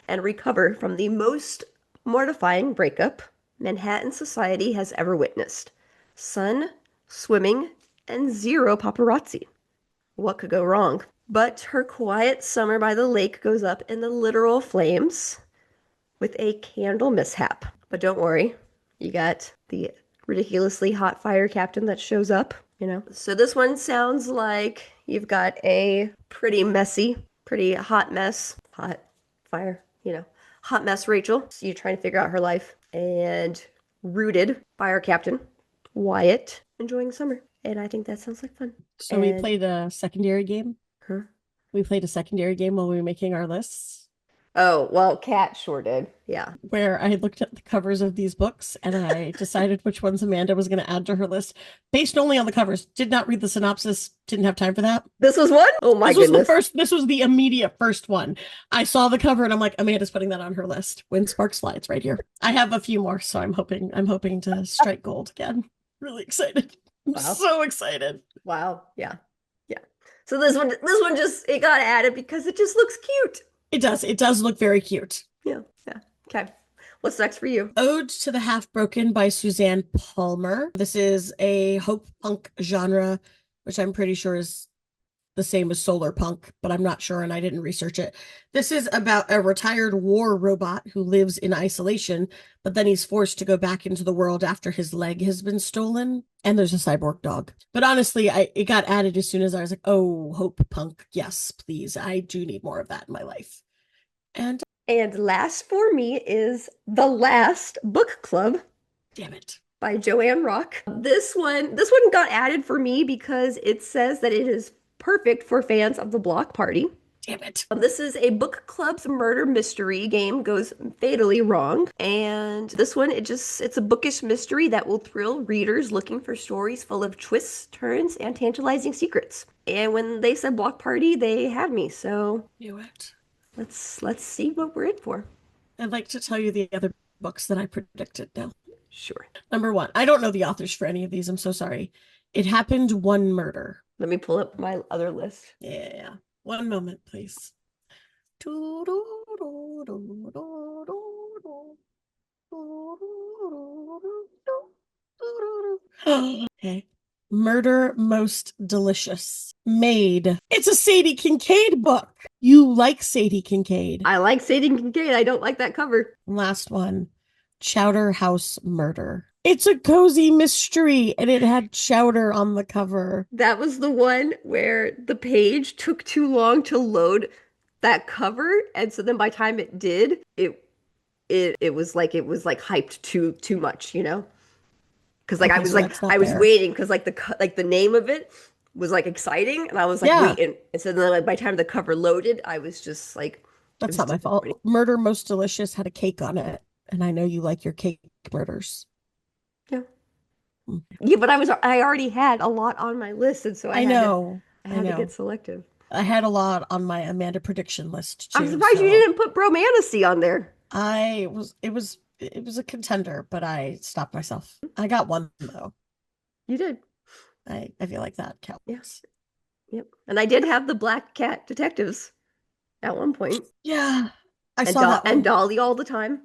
[SPEAKER 2] and recover from the most mortifying breakup Manhattan society has ever witnessed. Sun, swimming, and zero paparazzi. What could go wrong? But her quiet summer by the lake goes up in the literal flames with a candle mishap. But don't worry, you got the ridiculously hot fire captain that shows up, you know. So this one sounds like you've got a pretty messy, pretty hot mess, hot fire, you know, hot mess Rachel. So you're trying to figure out her life, and rooted fire captain Wyatt enjoying summer. And I think that sounds like fun.
[SPEAKER 1] So we played a secondary game.
[SPEAKER 2] Huh?
[SPEAKER 1] We played a secondary game while we were making our lists,
[SPEAKER 2] Oh, well, Kat sure did. Yeah.
[SPEAKER 1] where I looked at the covers of these books and I decided which ones Amanda was going to add to her list based only on the covers. Did not read the synopsis, didn't have time for that.
[SPEAKER 2] This was one? Oh my goodness.
[SPEAKER 1] This was the immediate first one. I saw the cover and I'm like, Amanda's putting that on her list. When Spark Slides right here. I have a few more, so I'm hoping to strike gold again. Really excited. I'm
[SPEAKER 2] Wow.
[SPEAKER 1] so excited.
[SPEAKER 2] Wow. Yeah. Yeah. So this one just it got added because it just looks cute.
[SPEAKER 1] It does. It does look very cute.
[SPEAKER 2] Yeah. Yeah. Okay. What's next for you?
[SPEAKER 1] Ode to the Half Broken by Suzanne Palmer. This is a hope punk genre which I'm pretty sure is the same as solar punk, but I'm not sure and I didn't research it. This is about a retired war robot who lives in isolation, but then he's forced to go back into the world after his leg has been stolen. And there's a cyborg dog. But honestly, it got added as soon as I was like, oh, hope punk. Yes, please. I do need more of that in my life.
[SPEAKER 2] And last for me is The Last Book Club
[SPEAKER 1] Damn it.
[SPEAKER 2] by Joanne Rock. This one got added for me because it says that it is perfect for fans of the Block Party.
[SPEAKER 1] Damn it.
[SPEAKER 2] This is a book club's murder mystery game goes fatally wrong. And this one, it's a bookish mystery that will thrill readers looking for stories full of twists, turns, and tantalizing secrets. And when they said Block Party, they had me. So
[SPEAKER 1] Knew it.
[SPEAKER 2] let's see what we're in for.
[SPEAKER 1] I'd like to tell you the other books that I predicted now.
[SPEAKER 2] Sure.
[SPEAKER 1] Number one, I don't know the authors for any of these. I'm so sorry. It Happened One Murder.
[SPEAKER 2] Let me pull up my other list.
[SPEAKER 1] Yeah. One moment, please. Okay. Murder Most Delicious. Made. It's a Sadie Kincaid book. You like Sadie Kincaid.
[SPEAKER 2] I like Sadie Kincaid. I don't like that cover.
[SPEAKER 1] Last one. Chowder House Murder. It's a cozy mystery, and it had chowder on the cover.
[SPEAKER 2] That was the one where the page took too long to load that cover, and so then by the time it did, it was like hyped too much, you know? Because like
[SPEAKER 1] Okay, so that's not
[SPEAKER 2] I was
[SPEAKER 1] fair.
[SPEAKER 2] waiting because like the name of it was like exciting, and I was like
[SPEAKER 1] Yeah.
[SPEAKER 2] waiting, and so then like, by the time the cover loaded, I was just like, it
[SPEAKER 1] That's
[SPEAKER 2] was
[SPEAKER 1] not my fault.
[SPEAKER 2] disappointing.
[SPEAKER 1] Murder Most Delicious had a cake on it, and I know you like your cake murders.
[SPEAKER 2] Yeah,
[SPEAKER 1] Mm.
[SPEAKER 2] yeah, but I already had a lot on my list, and so
[SPEAKER 1] I
[SPEAKER 2] I had to get
[SPEAKER 1] know.
[SPEAKER 2] selective.
[SPEAKER 1] I had a lot on my Amanda prediction list
[SPEAKER 2] I'm
[SPEAKER 1] too,
[SPEAKER 2] surprised you
[SPEAKER 1] so
[SPEAKER 2] didn't put Bromantasy on there.
[SPEAKER 1] it was a contender, but I stopped myself. I got one though.
[SPEAKER 2] You did.
[SPEAKER 1] I feel like that
[SPEAKER 2] Yeah.
[SPEAKER 1] counts.
[SPEAKER 2] Yep. And I did have the Black Cat Detectives at one point,
[SPEAKER 1] Yeah, I
[SPEAKER 2] and
[SPEAKER 1] saw that one.
[SPEAKER 2] Dolly all the time.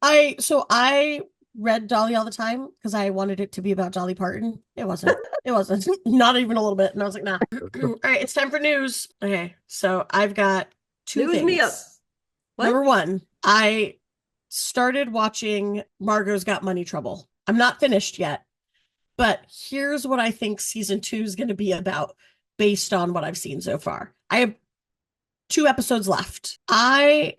[SPEAKER 1] I read Dolly all the time because I wanted it to be about Dolly Parton. It wasn't. It wasn't. Not even a little bit. And I was like, nah. All right, it's time for news. Okay, so I've got two
[SPEAKER 2] News me up.
[SPEAKER 1] things.
[SPEAKER 2] What?
[SPEAKER 1] Number one, I started watching Margot's Got Money Trouble. I'm not finished yet, but here's what I think season 2 is going to be about based on what I've seen so far. I have 2 episodes left.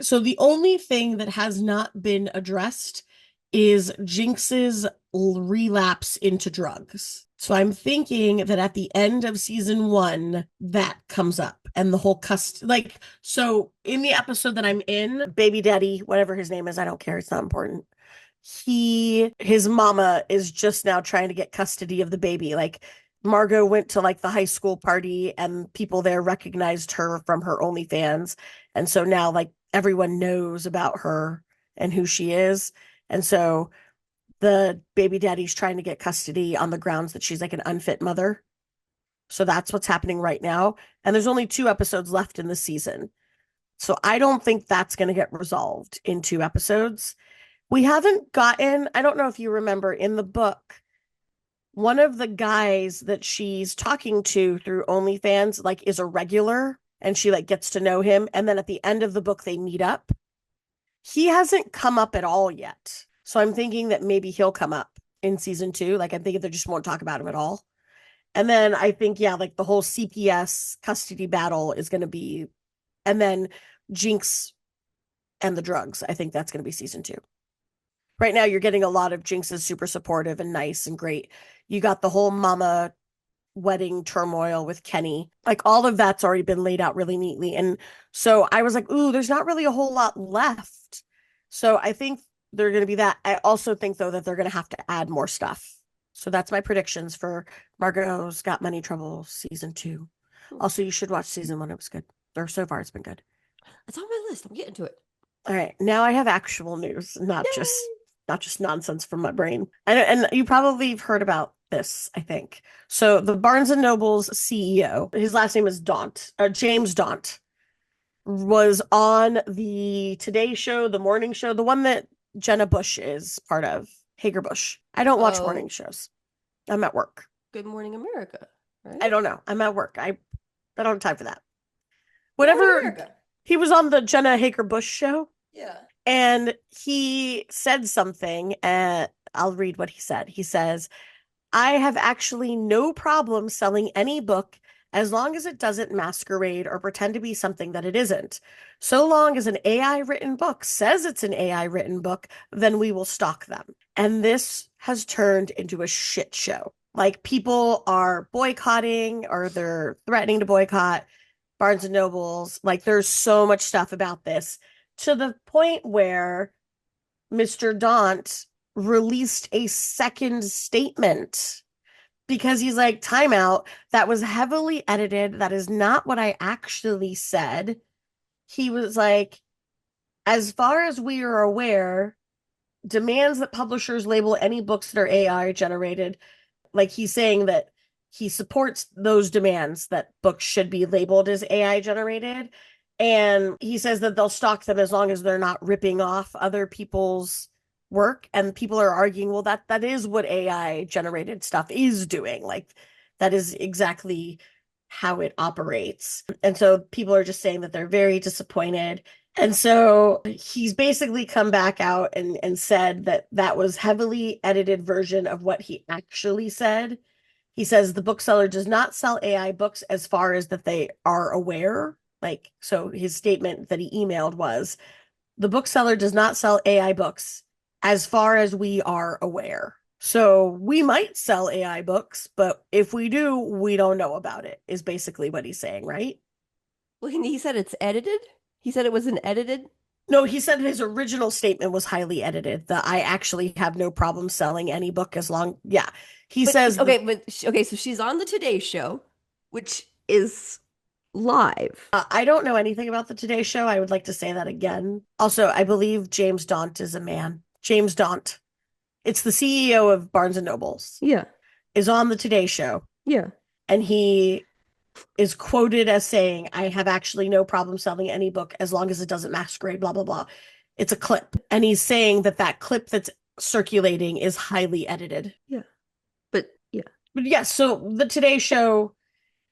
[SPEAKER 1] So the only thing that has not been addressed is Jinx's relapse into drugs. So I'm thinking that at the end of season 1, that comes up and the whole so in the episode that I'm in, baby daddy, whatever his name is, I don't care. It's not important. His mama is just now trying to get custody of the baby. Like Margot went to like the high school party and people there recognized her from her OnlyFans. And so now like everyone knows about her and who she is. And so the baby daddy's trying to get custody on the grounds that she's like an unfit mother. So that's what's happening right now. And there's only 2 episodes left in the season. So I don't think that's going to get resolved in 2 episodes. We haven't gotten, I don't know if you remember in the book, one of the guys that she's talking to through OnlyFans like is a regular and she like gets to know him. And then at the end of the book, they meet up. He hasn't come up at all yet. So I'm thinking that maybe he'll come up in season 2. Like I'm thinking they just won't talk about him at all. And then I think, yeah, like the whole CPS custody battle is going to be, and then Jinx and the drugs. I think that's going to be season 2. Right now, you're getting a lot of Jinx is super supportive and nice and great. You got the whole mama wedding turmoil with Kenny. Like all of that's already been laid out really neatly. And so I was like, ooh, there's not really a whole lot left. So I think they're going to be that. I also think, though, that they're going to have to add more stuff. So that's my predictions for Margot's Got Money Trouble season 2. Also, you should watch season 1. It was good. Or so far, it's been good.
[SPEAKER 2] It's on my list. I'm getting to it.
[SPEAKER 1] All right, now I have actual news, not
[SPEAKER 2] Yay!
[SPEAKER 1] just nonsense from my brain. And you probably have heard about this, I think. So the Barnes and Noble's CEO, his last name is James Daunt, was on the Today Show, the morning show, the one that Jenna Bush is part of, Hager Bush. I don't watch morning shows. I'm at work.
[SPEAKER 2] Good Morning America. right?
[SPEAKER 1] I don't know. I'm at work. I don't have time for that.
[SPEAKER 2] Good morning,
[SPEAKER 1] Whatever.
[SPEAKER 2] America.
[SPEAKER 1] He was on the Jenna Haker Bush show
[SPEAKER 2] Yeah.
[SPEAKER 1] and he said something. I'll read what he said. He says, I have actually no problem selling any book as long as it doesn't masquerade or pretend to be something that it isn't. So long as an AI written book says it's an AI written book, then we will stock them. And this has turned into a shit show. Like people are boycotting or they're threatening to boycott Barnes and Nobles. Like there's so much stuff about this to the point where Mr. Daunt released a second statement because he's like, timeout, that was heavily edited. That is not what I actually said. He was like, as far as we are aware, demands that publishers label any books that are AI generated. Like he's saying that he supports those demands that books should be labeled as AI generated. And he says that they'll stock them as long as they're not ripping off other people's work. And people are arguing, well, that is what AI generated stuff is doing. Like that is exactly how it operates. And so people are just saying that they're very disappointed. And so he's basically come back out and said that that was heavily edited version of what he actually said. He says the bookseller does not sell AI books as far as that they are aware. Like, so his statement that he emailed was the bookseller does not sell AI books as far as we are aware. So we might sell AI books, but if we do, we don't know about it, is basically what he's saying, right?
[SPEAKER 2] Well, he said it's edited. He said it was an edited.
[SPEAKER 1] No, he said his original statement was highly edited. That I actually have no problem selling any book as long. Yeah. He
[SPEAKER 2] But
[SPEAKER 1] says
[SPEAKER 2] okay, so she's on the Today Show, which is live.
[SPEAKER 1] I don't know anything about the Today Show. I would like to say that again. Also, I believe James Daunt is a man. James Daunt. It's the CEO of Barnes and Nobles.
[SPEAKER 2] Yeah.
[SPEAKER 1] Is on the Today Show.
[SPEAKER 2] Yeah.
[SPEAKER 1] And he is quoted as saying, I have actually no problem selling any book as long as it doesn't masquerade, blah, blah, blah. It's a clip. And he's saying that that clip that's circulating is highly edited.
[SPEAKER 2] Yeah. But yeah.
[SPEAKER 1] But yes, so the Today Show,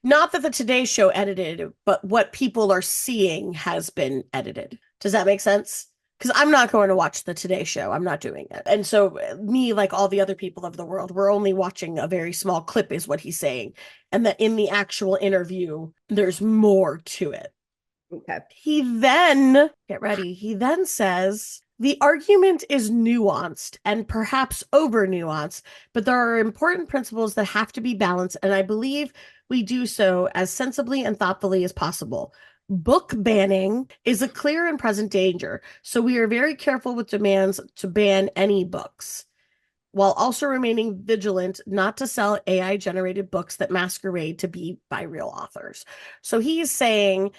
[SPEAKER 1] not that the Today Show edited, but what people are seeing has been edited. Does that make sense? Because I'm not going to watch the Today Show. I'm not doing it. And so me, like all the other people of the world, we're only watching a very small clip is what he's saying. And that in the actual interview, there's more to it.
[SPEAKER 2] Okay.
[SPEAKER 1] He then, get ready, he then says, the argument is nuanced and perhaps over nuanced, but there are important principles that have to be balanced, and I believe we do so as sensibly and thoughtfully as possible. Book banning is a clear and present danger, so we are very careful with demands to ban any books, while also remaining vigilant not to sell AI generated books that masquerade to be by real authors. So he's saying,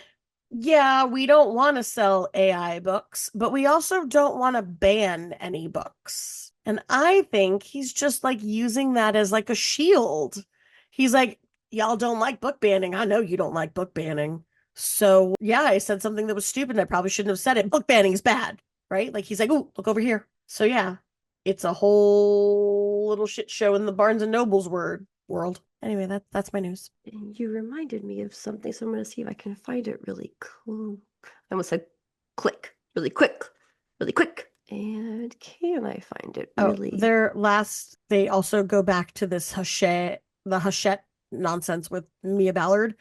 [SPEAKER 1] yeah, we don't want to sell AI books, but we also don't want to ban any books. And I think he's just like using that as like a shield. He's like, y'all don't like book banning. I know you don't like book banning. So yeah, I said something that was stupid and I probably shouldn't have said it. Book banning is bad, right? Like he's like, oh, look over here. So yeah, it's a whole little shit show in the Barnes and Nobles world. Anyway, that's my news.
[SPEAKER 2] And you reminded me of something, so I'm going to see if I can find it really cool. I almost said click, really quick, really quick. And can I find it really?
[SPEAKER 1] They also go back to this the Hachette nonsense with Mia Ballard.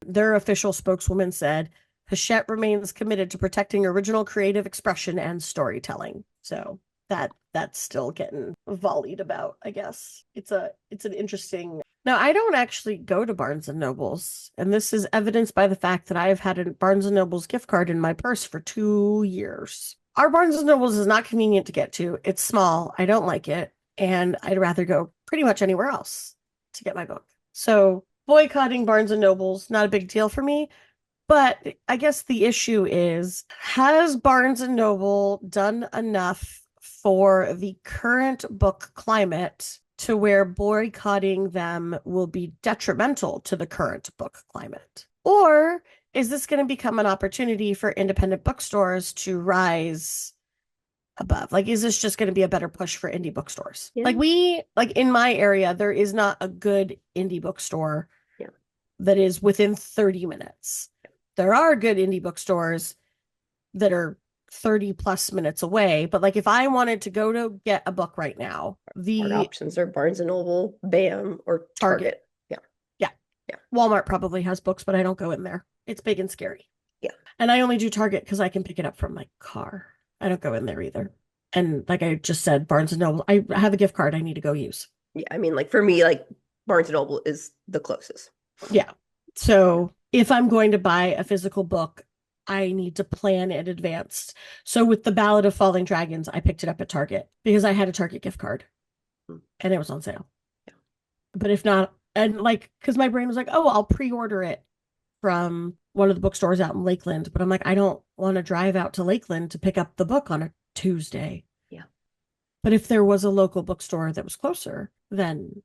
[SPEAKER 1] Their official spokeswoman said, Hachette remains committed to protecting original creative expression and storytelling. So that's still getting volleyed about, I guess. It's an interesting. Now, I don't actually go to Barnes and Nobles, and this is evidenced by the fact that I've had a Barnes and Nobles gift card in my purse for 2 years. Our Barnes and Nobles is not convenient to get to. It's small. I don't like it, and I'd rather go pretty much anywhere else to get my book. So boycotting Barnes and Nobles, not a big deal for me. But I guess the issue is, has Barnes and Noble done enough for the current book climate to where boycotting them will be detrimental to the current book climate? Or is this going to become an opportunity for independent bookstores to rise above? Like, is this just going to be a better push for indie bookstores?
[SPEAKER 2] Yeah.
[SPEAKER 1] Like in my area, there is not a good indie bookstore
[SPEAKER 2] Yeah.
[SPEAKER 1] that is within 30 minutes. There are good indie bookstores that are 30 plus minutes away. But like if I wanted to go to get a book right now,
[SPEAKER 2] Our
[SPEAKER 1] the
[SPEAKER 2] options are Barnes and Noble, BAM, or Target. Yeah.
[SPEAKER 1] Yeah.
[SPEAKER 2] Yeah.
[SPEAKER 1] Walmart probably has books, but I don't go in there. It's big and scary.
[SPEAKER 2] Yeah.
[SPEAKER 1] And I only do Target because I can pick it up from my car. I don't go in there either. And like I just said, Barnes and Noble, I have a gift card I need to go use.
[SPEAKER 2] Yeah. I mean, like for me, like Barnes and Noble is the closest.
[SPEAKER 1] Yeah. So if I'm going to buy a physical book, I need to plan in advance. So with the Ballad of Falling Dragons, I picked it up at Target because I had a Target gift card and it was on sale.
[SPEAKER 2] Yeah.
[SPEAKER 1] But if not, and like, because my brain was like, oh, I'll pre-order it from one of the bookstores out in Lakeland. But I'm like, I don't want to drive out to Lakeland to pick up the book on a Tuesday.
[SPEAKER 2] Yeah.
[SPEAKER 1] But if there was a local bookstore that was closer, then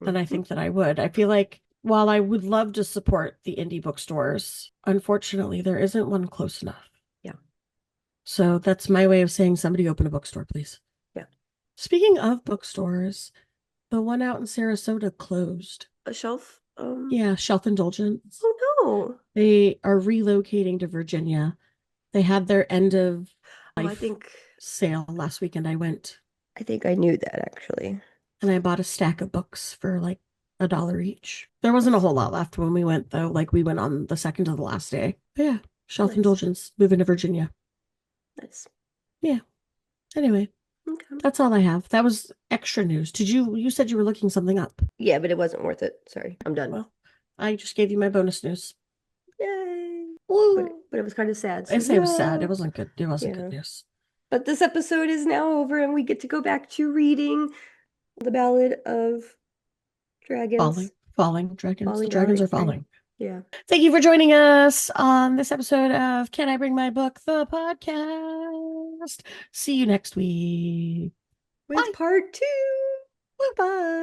[SPEAKER 1] I think that I would. I feel like while I would love to support the indie bookstores, unfortunately, there isn't one close enough.
[SPEAKER 2] Yeah.
[SPEAKER 1] So that's my way of saying somebody open a bookstore, please.
[SPEAKER 2] Yeah.
[SPEAKER 1] Speaking of bookstores, the one out in Sarasota closed.
[SPEAKER 2] A shelf?
[SPEAKER 1] Yeah, Shelf Indulgence.
[SPEAKER 2] Oh no.
[SPEAKER 1] They are relocating to Virginia. They had their end of
[SPEAKER 2] Oh,
[SPEAKER 1] life sale last weekend. I went
[SPEAKER 2] I think I knew that actually.
[SPEAKER 1] and I bought a stack of books for like $1 each. There wasn't a whole lot left when we went though. Like we went on the second to the last day. But yeah, Shelf Indulgence, moving to Virginia.
[SPEAKER 2] Nice.
[SPEAKER 1] Yeah. Anyway,
[SPEAKER 2] Okay.
[SPEAKER 1] that's all I have. That was extra news. You said you were looking something up.
[SPEAKER 2] Yeah, but it wasn't worth it. Sorry. I'm done.
[SPEAKER 1] Well, I just gave you my bonus news.
[SPEAKER 2] Yay.
[SPEAKER 1] Woo.
[SPEAKER 2] But it was kind of sad.
[SPEAKER 1] I say it was sad. It wasn't good. It wasn't
[SPEAKER 2] Yeah.
[SPEAKER 1] good news.
[SPEAKER 2] But this episode is now over and we get to go back to reading the Ballad of Dragons.
[SPEAKER 1] Falling dragons.
[SPEAKER 2] Falling
[SPEAKER 1] The dragons are
[SPEAKER 2] Dragons.
[SPEAKER 1] falling.
[SPEAKER 2] Yeah.
[SPEAKER 1] Thank you for joining us on this episode of Can I Bring My Book, the podcast. See you next week.
[SPEAKER 2] With
[SPEAKER 1] Bye.
[SPEAKER 2] part 2.
[SPEAKER 1] Bye.